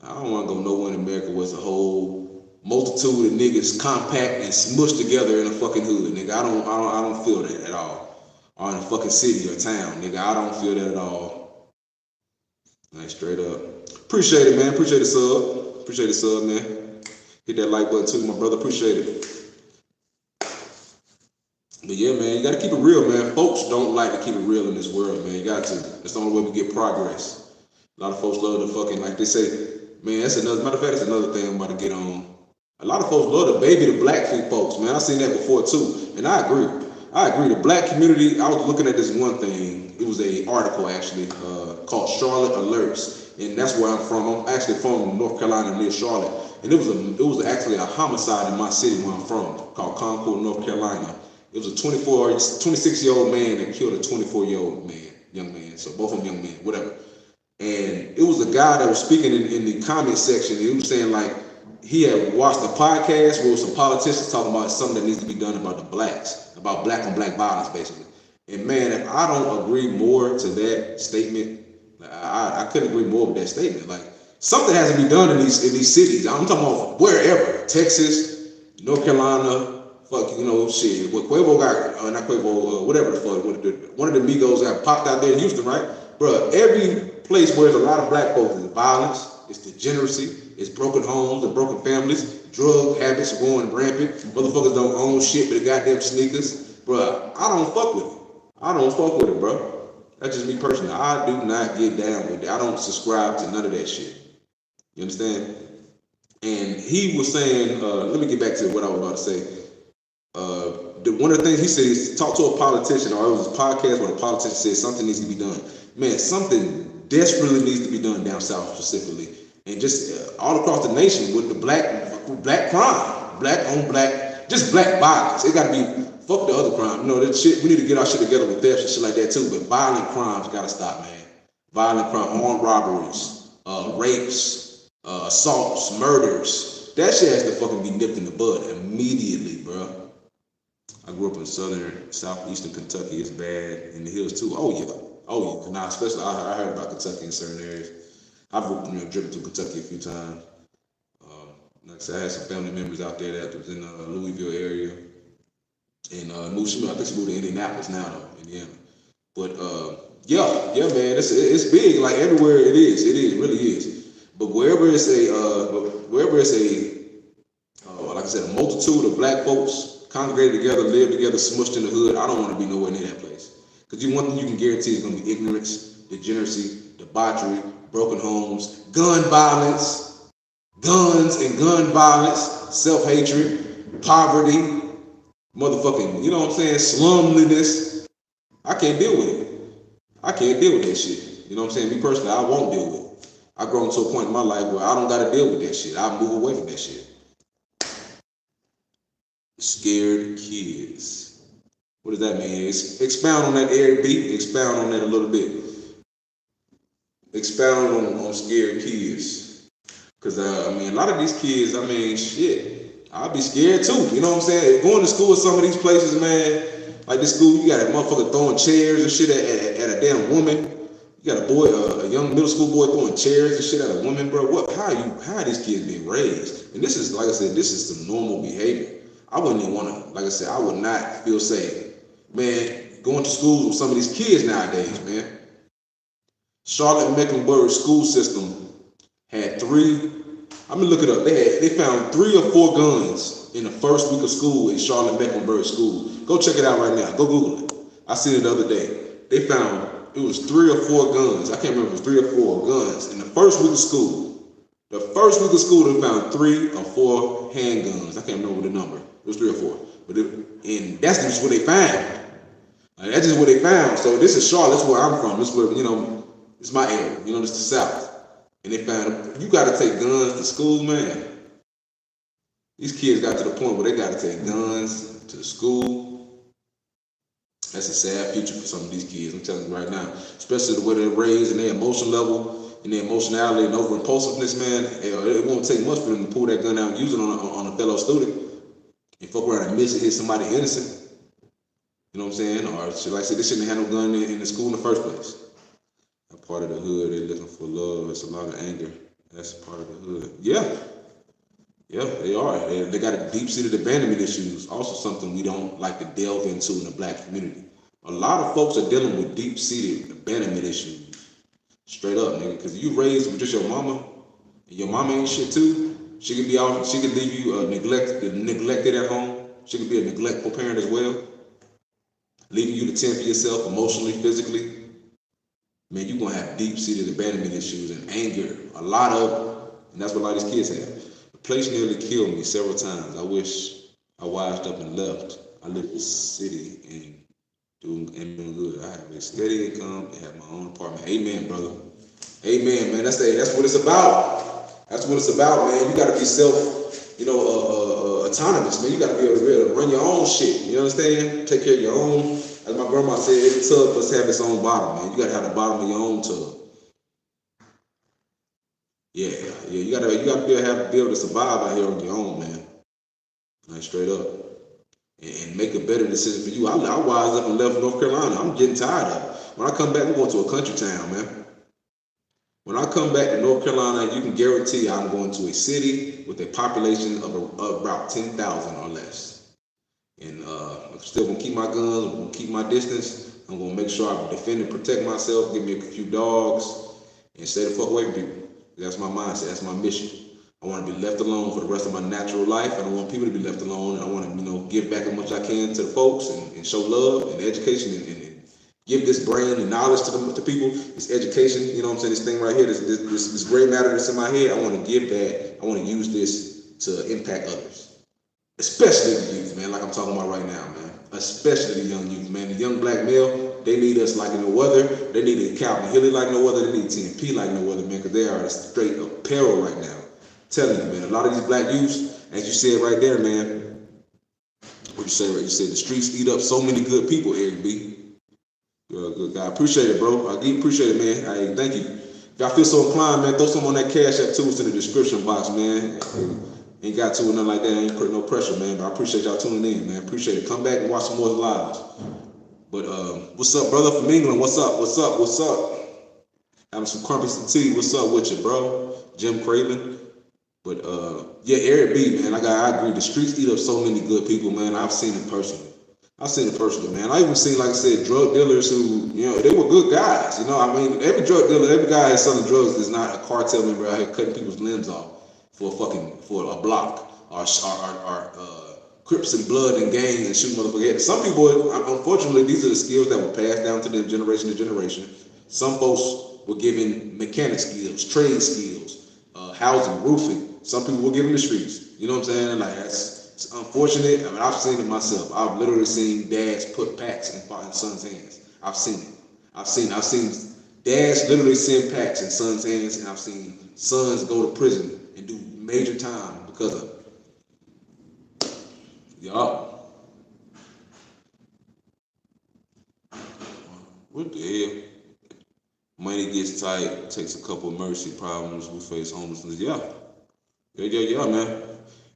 I don't want to go nowhere in America where it's a whole multitude of niggas compact and smushed together in a fucking hood, nigga. I don't feel that at all. Or in a fucking city or town, nigga. I don't feel that at all. Like straight up. Appreciate it, man. Appreciate the sub, man. Hit that like button too, my brother. Appreciate it. But yeah, man, you gotta keep it real, man. Folks don't like to keep it real in this world, man. You got to. That's the only way we get progress. A lot of folks love to fucking, like they say, man, that's another, matter of fact, that's another thing I'm about to get on. A lot of folks love to baby the black folks, man. I've seen that before too, and I agree. The black community, I was looking at this one thing. It was an article actually called Charlotte Alerts, and that's where I'm from. I'm actually from North Carolina near Charlotte, and it was actually a homicide in my city where I'm from, called Concord, North Carolina. It was a 26-year-old man that killed a 24-year-old young man. So both of them young men, whatever. And it was a guy that was speaking in the comment section. He was saying like he had watched a podcast where some politicians talking about something that needs to be done about the blacks, about black on black violence, basically. And man, if I don't agree more to that statement, I couldn't agree more with that statement. Like something has to be done in these cities. I'm talking about wherever, Texas, North Carolina. Fuck, shit. What Quavo got, not Quavo, whatever the fuck, one of the Migos got popped out there in Houston, right? Bruh, every place where there's a lot of black folks is violence, it's degeneracy, it's broken homes and broken families, drug habits going rampant, motherfuckers don't own shit but the goddamn sneakers. Bruh, I don't fuck with it, bro. That's just me personally. I do not get down with it. I don't subscribe to none of that shit. You understand? And he was saying, let me get back to what I was about to say. One of the things he said is talk to a politician, or it was a podcast where a politician said something needs to be done. Man, something desperately needs to be done down south specifically, and just all across the nation with the black crime, black on black, just black violence. It got to be fuck the other crime. That shit. We need to get our shit together with theft and shit like that too. But violent crimes got to stop, man. Violent crime, armed robberies, rapes, assaults, murders. That shit has to fucking be nipped in the bud immediately, bro. I grew up in southeastern Kentucky. It's bad in the hills too. Oh yeah. Now, especially I heard about Kentucky in certain areas. I've driven through Kentucky a few times. Like I said, I had some family members out there that was in the Louisville area, and I think she moved to Indianapolis now, though, Indiana. But yeah, man, it's big. Like everywhere, it really is. But wherever it's like I said, a multitude of black folks congregated together, live together, smushed in the hood, I don't want to be nowhere near that place. Because one thing you can guarantee is going to be ignorance, degeneracy, debauchery, broken homes, gun violence, guns and gun violence, self-hatred, poverty, motherfucking, you know what I'm saying, slumliness. I can't deal with it. I can't deal with that shit. You know what I'm saying? Me personally, I won't deal with it. I've grown to a point in my life where I don't got to deal with that shit. I move away from that shit. Scared kids. What does that mean? Expound on that, Eric B. Expound on that a little bit. Expound on scared kids. Because, a lot of these kids, shit, I'll be scared too. You know what I'm saying? Going to school at some of these places, man, like this school, you got a motherfucker throwing chairs and shit at a damn woman. You got a young middle school boy throwing chairs and shit at a woman, bro. How are these kids being raised? And this is, like I said, this is some normal behavior. I wouldn't even want to, like I said, I would not feel safe. Man, going to schools with some of these kids nowadays, man. Charlotte Mecklenburg school system had 3 I'm gonna look it up. They found 3 or 4 guns in the first week of school in Charlotte Mecklenburg School. Go check it out right now. Go Google it. I seen it the other day. They found it was 3 or 4 guns. I can't remember if it was 3 or 4 guns in the first week of school. The first week of school, they found 3 or 4 handguns. I can't remember the number. It was 3 or 4. And that's just what they found. Like, that's just what they found. So this is Charlotte. That's where I'm from. This is where, it's my area. This is the South. And they found, you got to take guns to school, man. These kids got to the point where they got to take guns to school. That's a sad future for some of these kids. I'm telling you right now. Especially the way they're raised and their emotion level and their emotionality and over impulsiveness, man. It won't take much for them to pull that gun out and use it on a fellow student. And fuck around and miss it, hit somebody innocent. You know what I'm saying? Or like I said, they shouldn't have no gun in the school in the first place. That part of the hood, they're looking for love. It's a lot of anger. That's part of the hood. Yeah, they are. They got a deep-seated abandonment issues. Also something we don't like to delve into in the black community. A lot of folks are dealing with deep-seated abandonment issues. Straight up, nigga. Because you raised with just your mama, and your mama ain't shit too. She could be out. She could leave you neglected at home. She could be a neglectful parent as well, leaving you to tend for yourself emotionally, physically. Man, you're gonna have deep-seated abandonment issues and anger, a lot of them, and that's what a lot of these kids have. The place nearly killed me several times. I wish I wised up and left. I live in the city and doing good. I have a steady income and have my own apartment. Amen, brother. Amen, man. That's what it's about. That's what it's about, man. You gotta be autonomous, man. You gotta be able to run your own shit. You understand? Take care of your own. As my grandma said, every tub must have its own bottom, man. You gotta have the bottom of your own tub. Yeah. You gotta be able to survive out here on your own, man. Like straight up, and make a better decision for you. I wised up and left North Carolina. I'm getting tired of it. When I come back, we're going to a country town, man. When I come back to North Carolina, you can guarantee I'm going to a city with a population of about 10,000 or less. And I'm still gonna keep my guns. I'm gonna keep my distance. I'm gonna make sure I defend and protect myself. Give me a few dogs and stay the fuck away from people. That's my mindset. That's my mission. I want to be left alone for the rest of my natural life. I don't want people to be left alone. And I want to, give back as much as I can to the folks and show love and education and give this brain and knowledge to people. This education, you know what I'm saying? This thing right here, this gray matter that's in my head. I want to give that. I want to use this to impact others. Especially the youth, man, like I'm talking about right now, man. Especially the young youth, man. The young black male, they need us like no other. They need a Calvin Hilly like no other. They need TNP like no other, man, because they are straight up peril right now. I'm telling you, man, a lot of these black youths, as you said right there, man. What you say, right? You said the streets eat up so many good people, Eric B. You're a good guy. Appreciate it, bro. I appreciate it, man. Hey, thank you. If y'all feel so inclined, man, throw some on that Cash App too. It's in the description box, man. Ain't got to or nothing like that. Ain't putting no pressure, man. But I appreciate y'all tuning in, man. Appreciate it. Come back and watch some more lives. But what's up, brother from England? What's up? Having some crumpets and tea. What's up with you, bro? Jim Craven. But Eric B, man. I agree. The streets eat up so many good people, man. I've seen it personally. Man. I even seen, like I said, drug dealers who, they were good guys. Every drug dealer, every guy that's selling drugs is not a cartel member out here cutting people's limbs off for a block or Crips and blood and gangs and shoot motherfuckers head. Some people, unfortunately, these are the skills that were passed down to them generation to generation. Some folks were given mechanic skills, trade skills, housing, roofing. Some people were given the streets. You know what I'm saying? Like it's unfortunate. I've seen it myself. I've literally seen dads put packs in sons' hands. I've seen it. I've seen dads literally send packs in sons' hands, and I've seen sons go to prison and do major time because of it. Yup. What the hell? Money gets tight, takes a couple of mercy problems, we face homelessness. Yeah, man.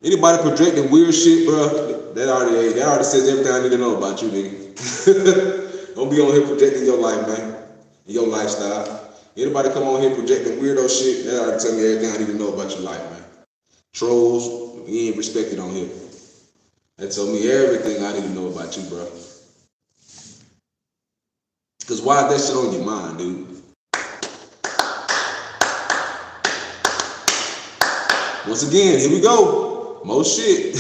Anybody projecting weird shit, bro, that already says everything I need to know about you, nigga. Don't be on here projecting your life, man, and your lifestyle. Anybody come on here projecting weirdo shit, that already tell me everything I need to know about your life, man. Trolls, we ain't respected on here. That told me everything I need to know about you, bro. Because why is that shit on your mind, dude? Once again, here we go. More shit.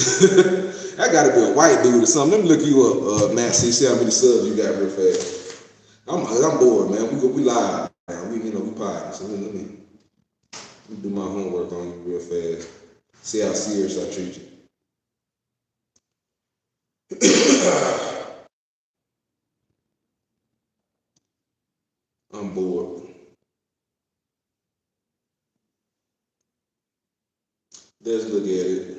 That gotta be a white dude or something. Let me look you up, Matt. See how many subs you got real fast. I'm bored, man. We live now. We potting. So let me do my homework on you real fast. See how serious I treat you. I'm bored. Let's look at it.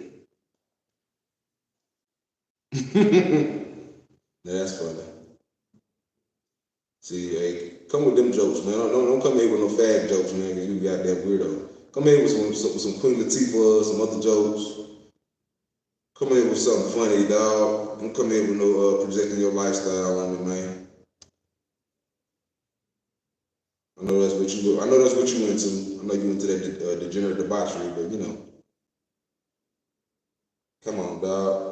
That's funny. See, hey, come with them jokes, man. Don't come here with no fag jokes, man, because you goddamn weirdo. Come here with some Queen Latifah, some other jokes. Come here with something funny, dog. Don't come here with no projecting your lifestyle on me, man. I know that's what you. I know that's what you into. I know you into that degenerate debauchery, but you know, come on, dog.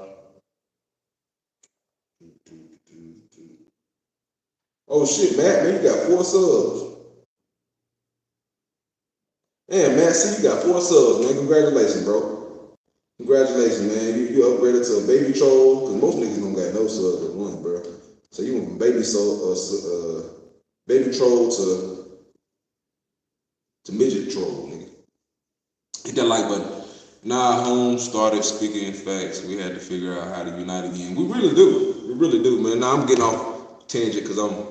Oh shit, Matt, man, you got 4 subs. Man, Matt, see, you got 4 subs, man. Congratulations, bro. Congratulations, man. You upgraded to a baby troll, because most niggas don't got no subs at once, bro. So you went from baby troll to midget troll, nigga. Hit that like button. Nah, Holmes started speaking facts. We had to figure out how to unite again. We really do. We really do, man. Now I'm getting off tangent because I'm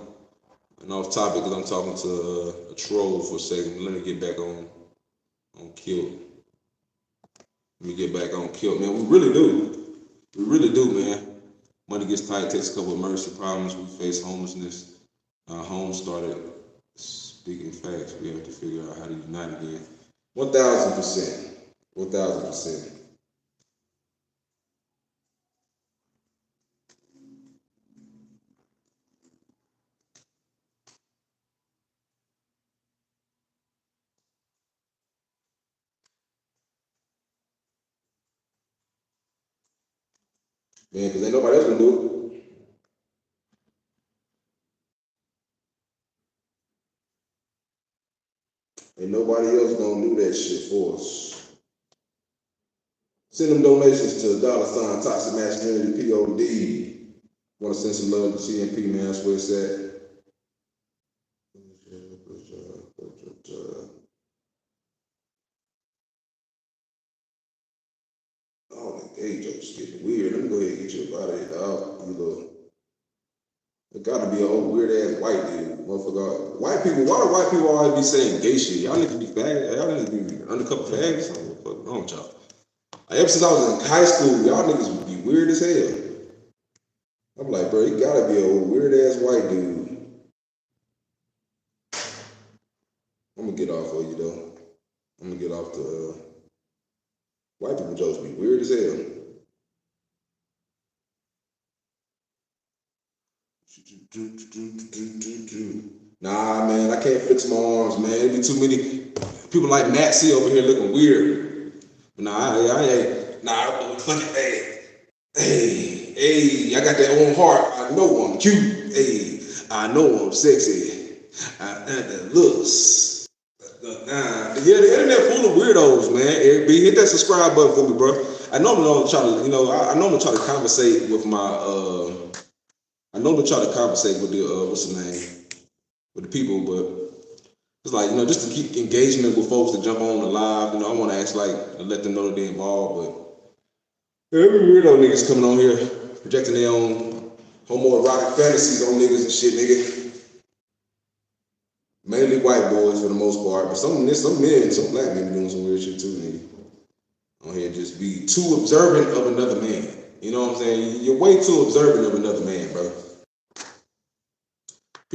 off topic because I'm talking to a troll for a second. Let me get back on kill. Let me get back on kill, man. We really do. We really do, man. Money gets tight, takes a couple of emergency problems. We face homelessness. Holmes started speaking facts. We have to figure out how to unite again. 1,000%. 1,000%. Man, because ain't nobody else gonna do it. Ain't nobody else gonna do that shit for us. Send them donations to $ Toxic Masculinity POD. Want to send some love to CMP, man. That's where it's at. Oh, the gay joke's getting weird. Let me go ahead and get you up out of here, dog. You little. It gotta be an old weird ass white dude, motherfucker. White people, why do white people always be saying gay shit? Y'all need to be fag. Y'all need to be undercover fags. What's wrong with y'all? Ever since I was in high school, y'all niggas would be weird as hell. I'm like, bro, you gotta be a weird ass white dude. I'm gonna get off of you though. I'm gonna get off the white people jokes be weird as hell. Nah, man, I can't fix my arms, man. There be too many people like Matt C over here looking weird. But nah, I ain't. Nah, funny. Hey, I got that own heart. I know I'm cute. Hey, I know I'm sexy. I got the looks. Yeah, the internet full of weirdos, man. Eric B, hit that subscribe button for me, bro. I normally try to, I normally try to conversate with my, I normally try to conversate with the, what's the name, with the people, but it's like, just to keep engagement with folks to jump on the live. I want to ask, let them know that they're involved, but every weirdo niggas coming on here projecting their own homoerotic fantasies on niggas and shit, nigga. Mainly white boys for the most part, but some men, some black men doing some weird shit too, nigga. On here just be too observant of another man. You know what I'm saying? You're way too observant of another man, bro.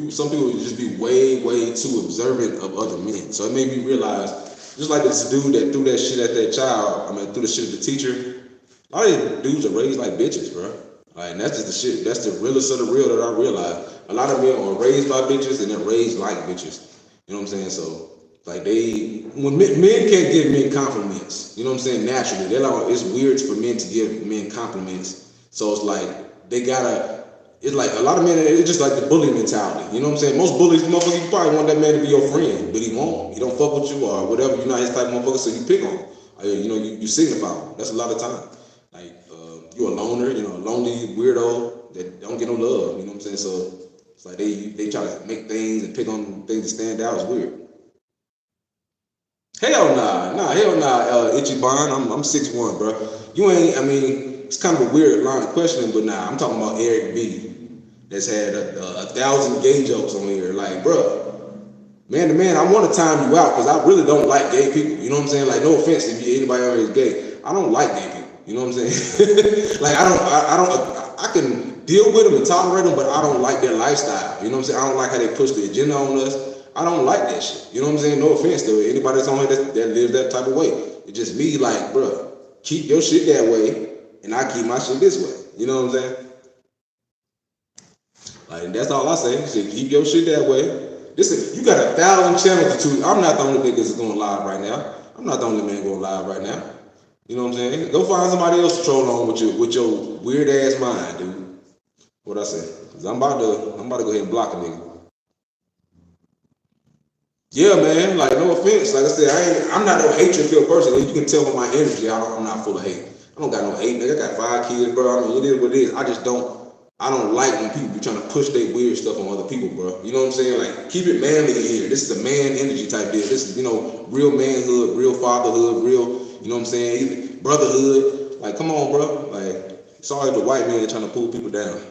Some people just be way, way too observant of other men. So it made me realize, just like this dude that threw that shit at that child, threw the shit at the teacher, a lot of these dudes are raised like bitches, bro. And that's just the shit. That's the realest of the real that I realize. A lot of men are raised by bitches and they're raised like bitches. You know what I'm saying? So, when men can't give men compliments, you know what I'm saying? Naturally, it's weird for men to give men compliments. So it's like, it's like a lot of men, it's just like the bully mentality. You know what I'm saying? Most bullies, motherfucker, you probably want that man to be your friend, but he won't. He don't fuck with you or whatever. You're not his type of motherfucker, so you pick on him. you signify. That's a lot of time. Like you're a loner, a lonely weirdo that don't get no love. You know what I'm saying? So it's like they try to make things and pick on things that stand out. It's weird. Hell nah, hell nah, Itchy Bond. I'm 6'1", bro. You ain't. I mean, it's kind of a weird line of questioning, but nah, I'm talking about Eric B. That's had a thousand gay jokes on here. Like, bro, man to man, I want to time you out because I really don't like gay people. You know what I'm saying? Like, no offense if anybody out here is gay, I don't like gay people. You know what I'm saying? Like, I can deal with them and tolerate them, but I don't like their lifestyle. You know what I'm saying? I don't like how they push the agenda on us. I don't like that shit. You know what I'm saying? No offense to anybody that's on here that lives that type of way. It's just me, like, bro, keep your shit that way, and I keep my shit this way. You know what I'm saying? Like, that's all I say. Shit, keep your shit that way. Listen, you got 1,000 channels to choose. I'm not the only nigga that's going live right now. I'm not the only man going live right now. You know what I'm saying? Go find somebody else to troll on with your weird ass mind, dude. What I say? Cause I'm about to go ahead and block a nigga. Yeah, man. Like, no offense. Like I said, I'm not no hatred filled person. You can tell by my energy, I'm not full of hate. I don't got no hate, nigga. I got 5 kids, bro. I mean, it is what it is. I don't like when people be trying to push their weird stuff on other people, bro. You know what I'm saying? Like, keep it manly in here. This is a man energy type deal. This is, real manhood, real fatherhood, real, you know what I'm saying? Brotherhood. Like, come on, bro. Like, sorry if the white man trying to pull people down.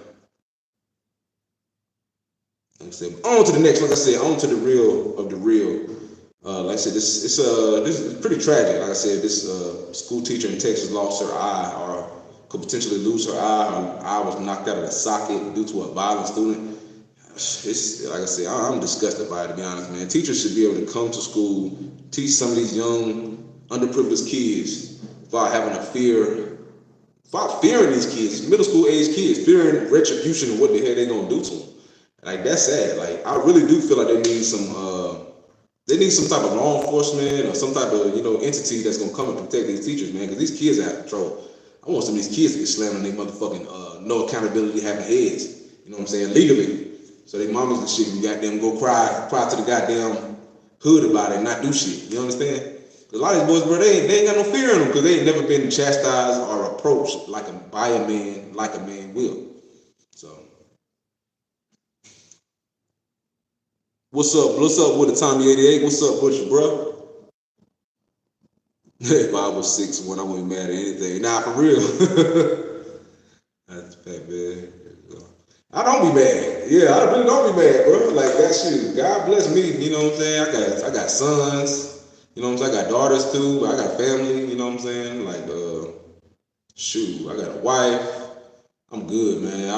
Like I said, on to the next. Like I said, on to the real of the real. Like I said, this is pretty tragic. Like I said, this school teacher in Texas lost her eye, or could potentially lose her eye. Her eye was knocked out of the socket due to a violent student. It's like I said, I'm disgusted by it, to be honest, man. Teachers should be able to come to school, teach some of these young, underprivileged kids without having a fear, without fearing these kids, middle school age kids, fearing retribution and what the hell they gonna do to them. Like, that's sad. Like, I really do feel like they need some type of law enforcement or some type of entity that's gonna come and protect these teachers, man, because these kids are out of control. I want some of these kids to get slammed on their motherfucking no accountability having heads. You know what I'm saying? Legally. So they mamas and shit can goddamn go cry to the goddamn hood about it and not do shit. You understand? Because a lot of these boys, bro, they ain't got no fear in them because they ain't never been chastised or approached by a man like a man will. So what's up with the Tommy 88? What's up with you, bro? If I was 6'1", I wouldn't be mad at anything. Nah, for real. That's fat, man. I don't be mad. Yeah, I really don't be mad, bro. Like, that shit. God bless me. You know what I'm saying? I got sons. You know what I'm saying? I got daughters too. I got family. You know what I'm saying? Like, I got a wife. I'm good, man.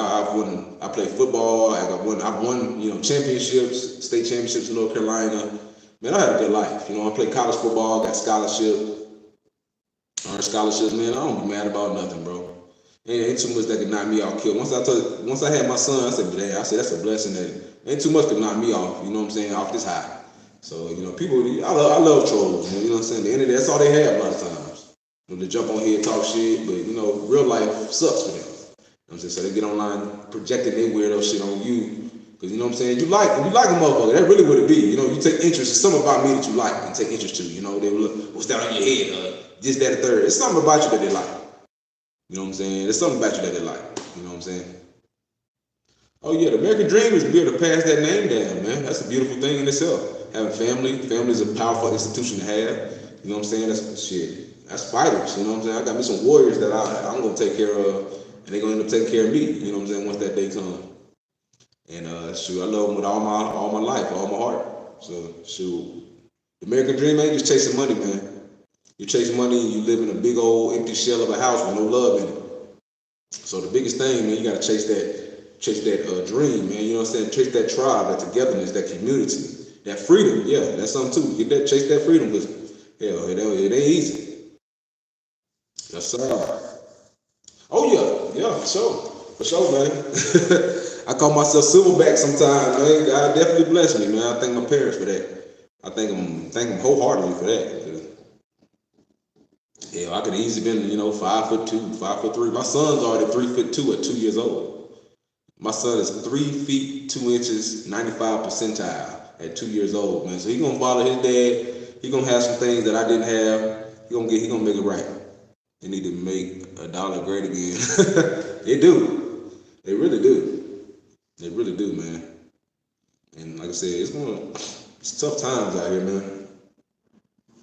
I play football. I've won championships, state championships in North Carolina. Man, I had a good life. I played college football, got scholarships, earned scholarships, man. I don't be mad about nothing, bro. Ain't too much that could knock me off kill. Once I had my son, I said, that's a blessing that ain't too much could knock me off, you know what I'm saying, off this high. So, people, I love trolls, man, you know what I'm saying? The internet, that's all they have a lot of times. They jump on here, talk shit, but, real life sucks for them. You know what I'm saying? So they get online projecting their weirdo shit on you. Because, you know what I'm saying? You like a motherfucker. That really what it be. You take interest. It's something about me that you like and take interest to. They will look, what's that on your head? This, that, the third. It's something about you that they like. You know what I'm saying? There's something about you that they like. You know what I'm saying? Oh, yeah. The American dream is to be able to pass that name down, man. That's a beautiful thing in itself. Having family. Family is a powerful institution to have. You know what I'm saying? That's shit. That's fighters. You know what I'm saying? I got me some warriors that I'm going to take care of. And they're going to end up taking care of me. You know what I'm saying? Once that day comes. And I love them with all my life, all my heart. So the American dream ain't just chasing money, man. You chase money and you live in a big old empty shell of a house with no love in it. So the biggest thing, man, you gotta chase that dream, man. You know what I'm saying? Chase that tribe, that togetherness, that community, that freedom. Yeah, that's something too. Chase that freedom, because hell, it ain't easy. Yes, sir. Oh yeah, for sure, man. I call myself silverback sometimes, man. God definitely blessed me, man. I thank my parents for that. I thank them wholeheartedly for that. Hell, I could have easily been, 5'2", 5'3". My son's already 3'2" at 2 years old. My son is 3 feet 2 inches, 95 percentile at 2 years old, man. So he's gonna follow his dad. He's gonna have some things that I didn't have. he gonna make it right. They need to make a dollar great again. They do. They really do. They really do, man. And like I said, it's tough times out here, man.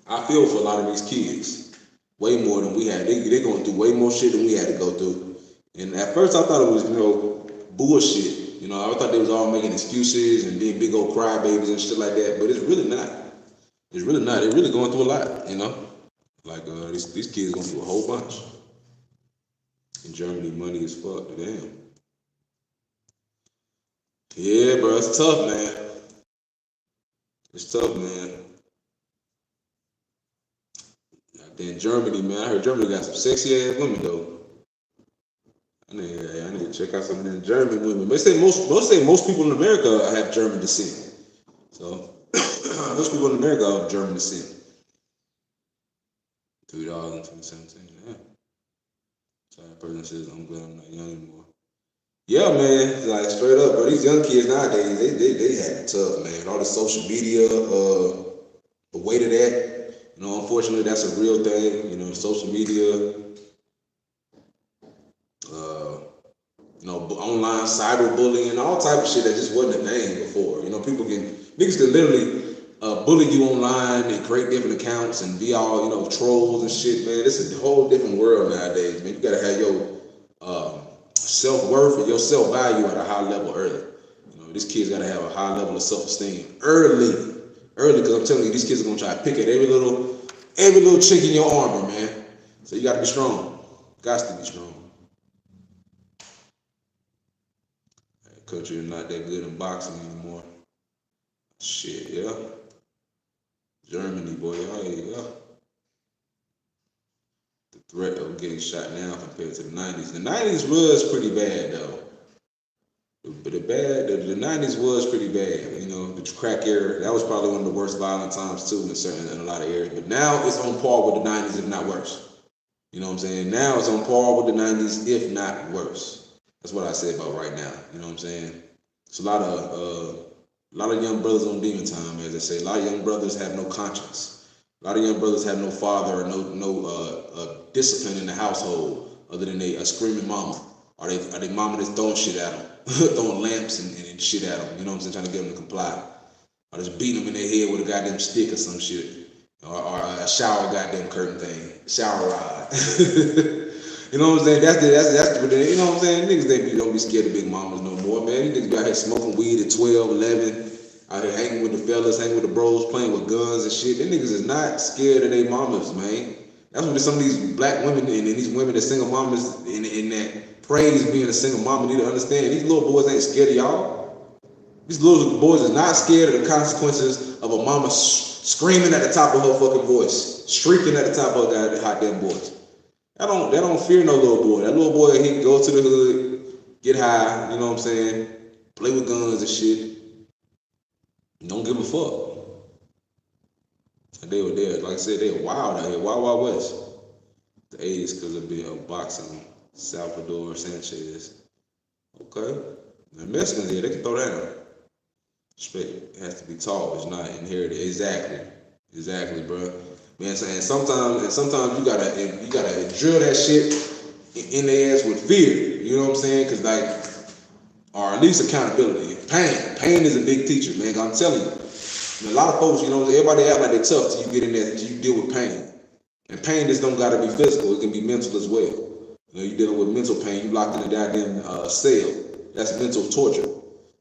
I feel for a lot of these kids. Way more than we had. They going through way more shit than we had to go through. And at first I thought it was, bullshit. I thought they was all making excuses and being big old crybabies and shit like that. But it's really not. It's really not. They're really going through a lot, Like these kids going through a whole bunch. In Germany, money is fuck. Damn. Yeah, bro, it's tough, man. It's tough, man. Then Germany, man. I heard Germany got some sexy ass women though. I need to check out some of them German women. They say most people in America have German descent. So most people in America have German descent. $3 in 2017. Yeah. Sorry, person says I'm glad I'm not young anymore. Yeah, man, like straight up, bro. These young kids nowadays, they have it tough, man. All the social media, the weight of that, unfortunately, that's a real thing. Social media, online cyberbullying, all type of shit that just wasn't a thing before. Niggas can literally bully you online and create different accounts and be all, trolls and shit, man. This is a whole different world nowadays, man. You gotta have your self-worth and your self-value at a high level early. These kids gotta have a high level of self-esteem early, because I'm telling you, these kids are gonna try to pick at every little chink in your armor, man. So you gotta be strong. Got to be strong. Country is not that good in boxing anymore. Shit, yeah. Germany, boy, yeah. The threat of getting shot now compared to the 90s. The 90s was pretty bad, though. But the 90s was pretty bad. The crack era, that was probably one of the worst violent times, too, in a lot of areas. But now it's on par with the 90s, if not worse. You know what I'm saying? Now it's on par with the 90s, if not worse. That's what I say about right now. You know what I'm saying? It's a lot of young brothers on demon time, as they say. A lot of young brothers have no conscience. A lot of young brothers have no father or no discipline in the household other than a screaming mama. Are they mama that's throwing shit at them, throwing lamps and shit at them? You know what I'm saying? Trying to get them to comply. Or just beating them in their head with a goddamn stick or some shit, or a shower goddamn curtain thing, shower rod. You know what I'm saying? That's you know what I'm saying? Niggas don't be scared of big mamas no more, man. These niggas be out here smoking weed at 12, 11, out here hanging with the fellas, hanging with the bros, playing with guns and shit. Them niggas is not scared of their mamas, man. That's what some of these black women and these women that single mamas in that praise being a single mama need to understand. These little boys ain't scared of y'all. These little boys is not scared of the consequences of a mama screaming at the top of her fucking voice, shrieking at the top of her goddamn voice. They don't fear no little boy. That little boy, he can go to the hood, get high, you know what I'm saying? Play with guns and shit. Don't give a fuck. And they were there, like I said, they were wild out here, wild West. The 80s because of boxing, Salvador Sanchez. Okay. The Mexicans here, they can throw down. Respect has to be tall. It's not inherited. Exactly, bro. Man, and sometimes you gotta drill that shit in their ass with fear. You know what I'm saying? Cause or at least accountability. Pain is a big teacher, man. I'm telling you. And a lot of folks, everybody act like they're tough till you get in there, till you deal with pain. And pain just don't gotta be physical. It can be mental as well. You're dealing with mental pain. You locked in a goddamn cell. That's mental torture.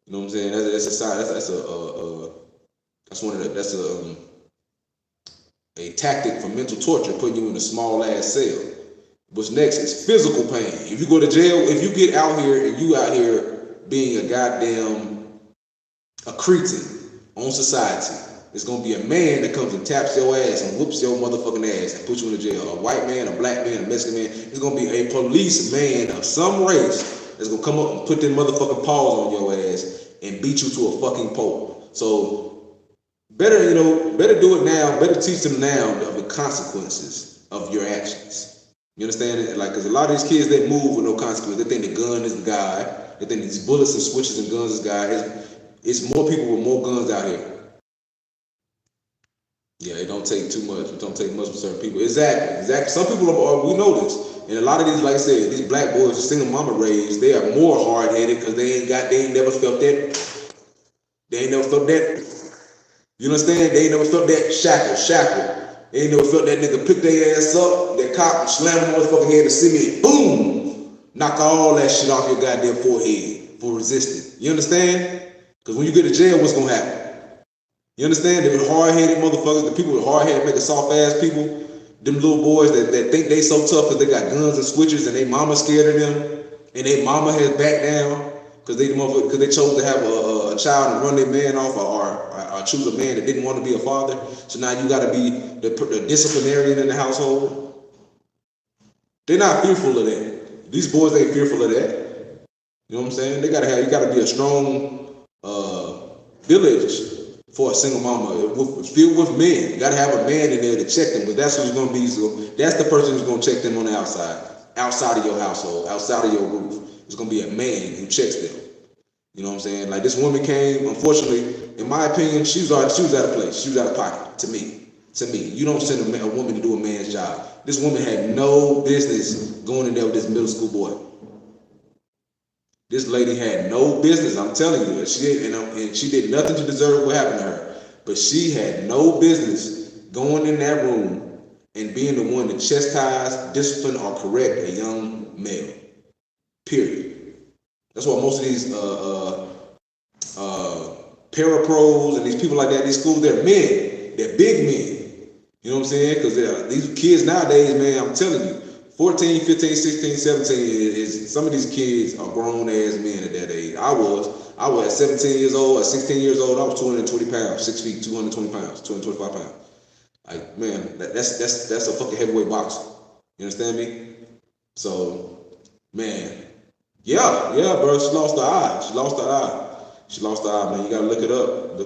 You know what I'm saying? That's a side. That's a tactic for mental torture, putting you in a small ass cell. What's next is physical pain. If you go to jail, if you get out here and you out here being a goddamn cretin on society, it's gonna be a man that comes and taps your ass and whoops your motherfucking ass and puts you in the jail. A white man, a black man, a Mexican man. It's gonna be a policeman of some race that's gonna come up and put them motherfucking paws on your ass and beat you to a fucking pulp. So better do it now. Better teach them now of the consequences of your actions. You understand it? Because a lot of these kids, they move with no consequence. They think the gun is the guy. They think these bullets and switches and guns is the guy. It's more people with more guns out here. Yeah, it don't take too much. It don't take much for certain people. Exactly. Some people we know this, and a lot of these, like I said, these black boys, single mama raised, they are more hard headed because they ain't never felt that. They ain't never felt that. You understand? They ain't never felt that shackle. They ain't never felt that nigga pick their ass up, that cop and slam them motherfucking head to cement. Boom! Knock all that shit off your goddamn forehead for resisting. You understand? Because when you get to jail, what's gonna happen? You understand? The hard-headed motherfuckers, the people with hard-headed, making soft-ass people, them little boys that think they so tough because they got guns and switches and they mama scared of them, and they mama has backed down because they chose to have a child and run their man off or choose a man that didn't want to be a father. So now you got to be the disciplinarian in the household. They're not fearful of that. These boys ain't fearful of that. You know what I'm saying? You got to be a strong village for a single mama, filled with men. You gotta have a man in there to check them, but that's who's gonna be. So that's the person who's gonna check them on the outside of your household, outside of your roof. It's gonna be a man who checks them. You know what I'm saying? Like this woman came, unfortunately, in my opinion, she was out of place. She was out of pocket. To me, you don't send a woman to do a man's job. This woman had no business going in there with this middle school boy. This lady had no business, I'm telling you. And she did nothing to deserve what happened to her. But she had no business going in that room and being the one to chastise, discipline, or correct a young male. Period. That's why most of these parapros and these people like that, these schools, they're men. They're big men. You know what I'm saying? Because these kids nowadays, man, I'm telling you, 14, 15, 16, 17 is some of these kids are grown ass men at that age. I was at 17 years old, at 16 years old, I was 220 pounds, 6 feet, 220 pounds, 225 pounds. Like, man, that's a fucking heavyweight boxer. You understand me? So, man, yeah, bro, she lost her eye, man. You gotta look it up.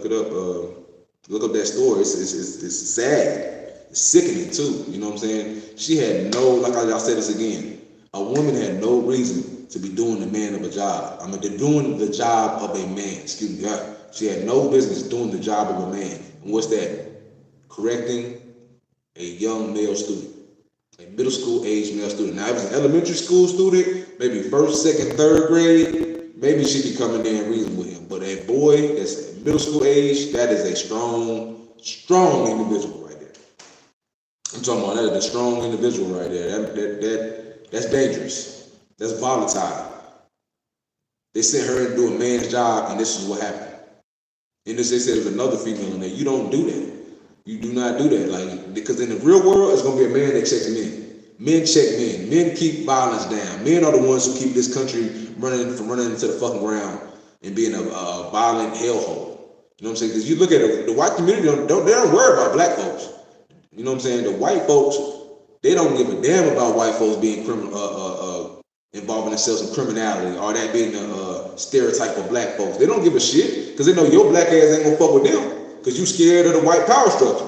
Look up that story. It's sad. It's sickening too. You know what I'm saying? She had no, like I said this again, a woman had no reason to be doing the man of a job. I mean, they're doing the job of a man. Excuse me. She had no business doing the job of a man. And what's that? Correcting a young male student, a middle school age male student. Now, if it's an elementary school student, maybe first, second, third grade, maybe she'd be coming there and reason with him. But a boy that's middle school age, that is a strong individual right there. I'm talking about that is a strong individual right there. That's dangerous. That's volatile. They sent her to do a man's job, and this is what happened. And this, they said there's another female in there. You don't do that. You do not do that. Like, because in the real world, it's gonna be a man that checks men. Men check men. Men keep violence down. Men are the ones who keep this country running into the fucking ground and being a violent hellhole. You know what I'm saying? Because you look at the white community, they don't worry about black folks. You know what I'm saying? The white folks, they don't give a damn about white folks being involving themselves in criminality or that being a stereotype for black folks. They don't give a shit because they know your black ass ain't gonna fuck with them because you scared of the white power structure.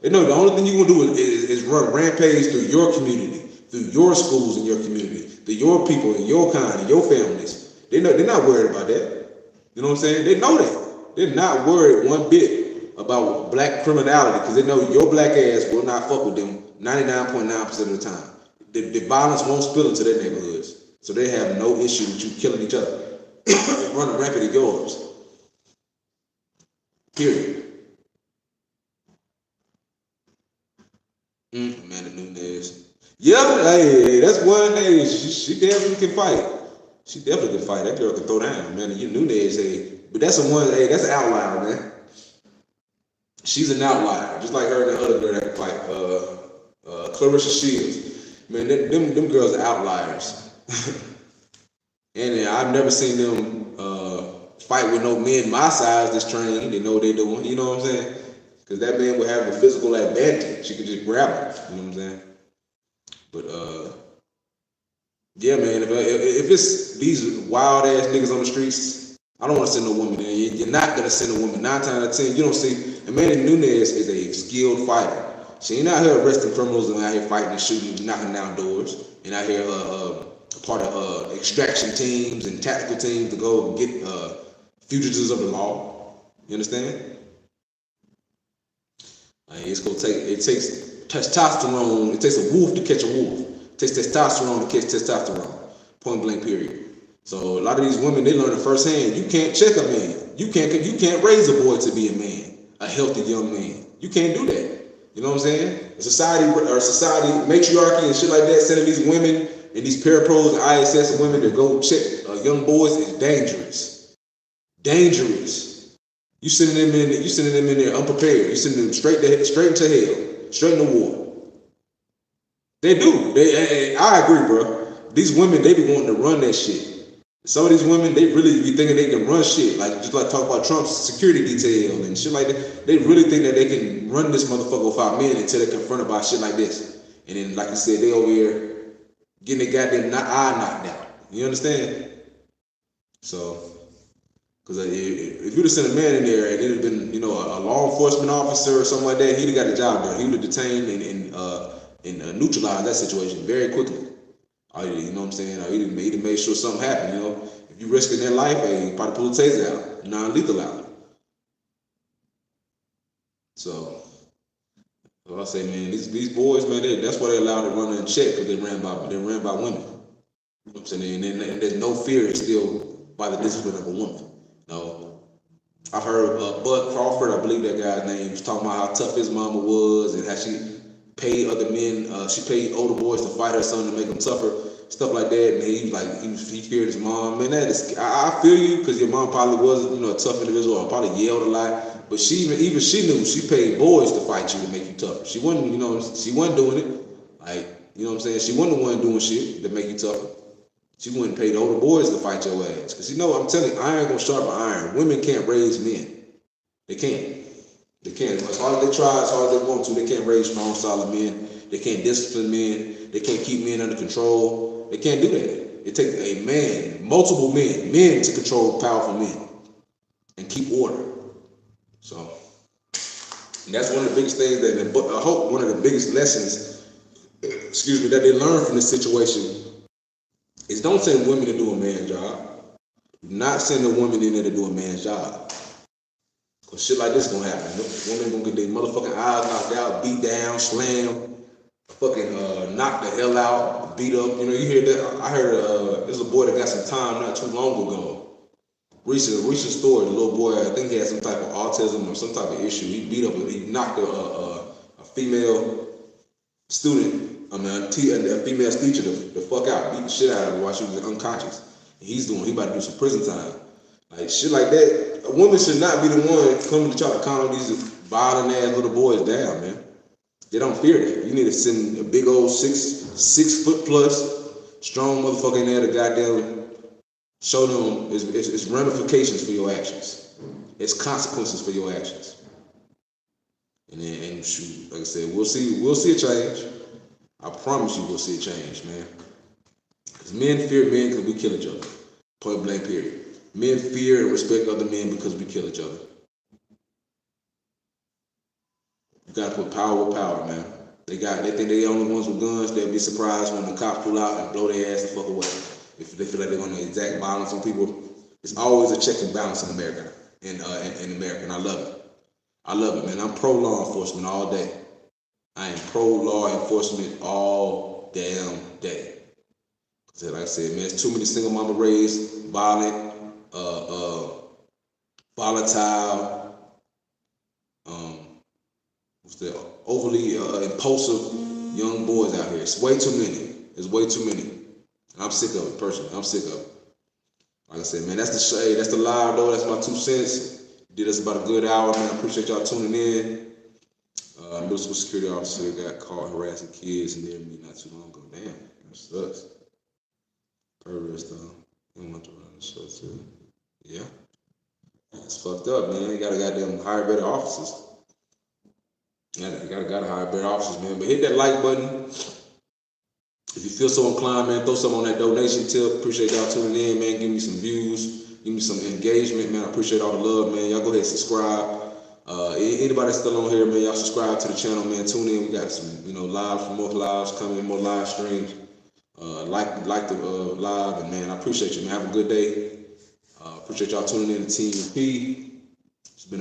They know the only thing you gonna do is run rampage through your community, through your schools in your community, through your people in your kind and your families. They know they're not worried about that. You know what I'm saying? They know that. They're not worried one bit about black criminality because they know your black ass will not fuck with them 99.9% of the time. The violence won't spill into their neighborhoods. So they have no issue with you killing each other. Running rampant at yours. Period. Amanda Nunes. Yeah, hey, that's one day. She definitely can fight. She definitely can fight. That girl can throw down, Amanda Nunes. Hey, but that's that's an outlier, man. She's an outlier, just like her and the other girl that can fight. Clarissa Shields. Man, them girls are outliers. And I've never seen them fight with no men my size that's trained. They know what they're doing. You know what I'm saying? Because that man would have the physical advantage. She could just grab him. You know what I'm saying? But yeah, man. If it's these wild ass niggas on the streets, I don't want to send no woman there. You're not gonna send a woman. 9 times out of 10, you don't see. Amanda Nunes is a skilled fighter. She ain't out here arresting criminals and out here fighting and shooting, knocking down doors, and out here part of extraction teams and tactical teams to go get fugitives of the law. You understand? It takes testosterone. It takes a wolf to catch a wolf. It takes testosterone to catch testosterone. Point blank. Period. So a lot of these women, they learn it firsthand. You can't check a man. You can't raise a boy to be a man, a healthy young man. You can't do that. You know what I'm saying? A society matriarchy and shit like that, sending these women and these parapros and ISS women to go check young boys is dangerous. Dangerous. You sending them in there unprepared. You sending them straight into hell, straight into war. They do. I agree, bro. These women, they be wanting to run that shit. Some of these women, they really be thinking they can run shit, just like talk about Trump's security detail and shit like that. They really think that they can run this motherfucker without men until they're confronted by shit like this. And then, like I said, they over here getting their goddamn eye knocked out. You understand? So, because if you'd have sent a man in there and it'd have been, a law enforcement officer or something like that, he'd have got the job done. He would have detained and neutralized that situation very quickly. You know what I'm saying? He'd have made sure something happened. If you risking their life, you probably pull the taser out, non-lethal out. So I say, man, these boys, man, that's why they're allowed to run unchecked, because they ran by women. You know what I'm saying? And there's no fear instilled by the discipline of a woman. I've heard Bud Crawford, I believe that guy's name, was talking about how tough his mama was and how she paid other men, she paid older boys to fight her son to make them tougher, stuff like that. And he was like, he feared his mom. Man, I feel you, because your mom probably was, a tough individual, or probably yelled a lot. But she knew she paid boys to fight you to make you tougher. She wasn't, she wasn't doing it. Like, you know what I'm saying? She wasn't the one doing shit to make you tougher. She wouldn't pay the older boys to fight your ass. Because I'm telling you, iron gonna sharpen iron. Women can't raise men. They can't. They can't. As hard as they try, as hard as they want to, they can't raise strong, solid men. They can't discipline men. They can't keep men under control. They can't do that. It takes a man, multiple men to control powerful men and keep order. So, and that's one of the biggest things I hope one of the biggest lessons, that they learn from this situation is don't send women to do a man's job. Do not send a woman in there to do a man's job. Cause shit like this gonna happen. Women gonna get their motherfucking eyes knocked out, beat down, slammed, fucking knocked the hell out, beat up. You hear that? I heard there's a boy that got some time not too long ago. Recent story. The little boy, I think he had some type of autism or some type of issue. He knocked a female student. A female teacher the fuck out, beat the shit out of her while she was unconscious. And he about to do some prison time. Like shit like that. A woman should not be the one coming to try to calm these violent ass little boys down, man. They don't fear that. You need to send a big old 6 foot plus strong motherfucker in there to goddamn show them it's ramifications for your actions. It's consequences for your actions. And shoot, like I said, we'll see a change. I promise you we'll see a change, man. Because men fear men because we kill each other. Point blank, period. Men fear and respect other men because we kill each other. You gotta put power with power, man. They think they're the only ones with guns. They'll be surprised when the cops pull out and blow their ass the fuck away. If they feel like they're gonna exact violence on people. It's always a check and balance in America. In America, and I love it. I love it, man. I'm pro law enforcement all day. I am pro law enforcement all damn day. Like I said, man, there's too many single mama raised, violent, volatile, overly impulsive young boys out here. It's way too many. It's way too many. And I'm sick of it, personally. I'm sick of it. Like I said, man, that's the shade. That's the live, though. That's my 2 cents. Did us about a good hour, man. I appreciate y'all tuning in. Middle school security officer got caught harassing kids near me not too long ago. Damn, that sucks. Perverse, though. I want to run the show, too. Yeah. It's fucked up, man. You gotta goddamn hire better officers. You gotta hire better officers, man. But hit that like button. If you feel so inclined, man, throw something on that donation tip. Appreciate y'all tuning in, man. Give me some views. Give me some engagement, man. I appreciate all the love, man. Y'all go ahead and subscribe. Anybody that's still on here, man, y'all subscribe to the channel, man. Tune in. We got some, lives, more lives coming, more live streams. Like the live, and man, I appreciate you, man. Have a good day. Appreciate y'all tuning in to Team P.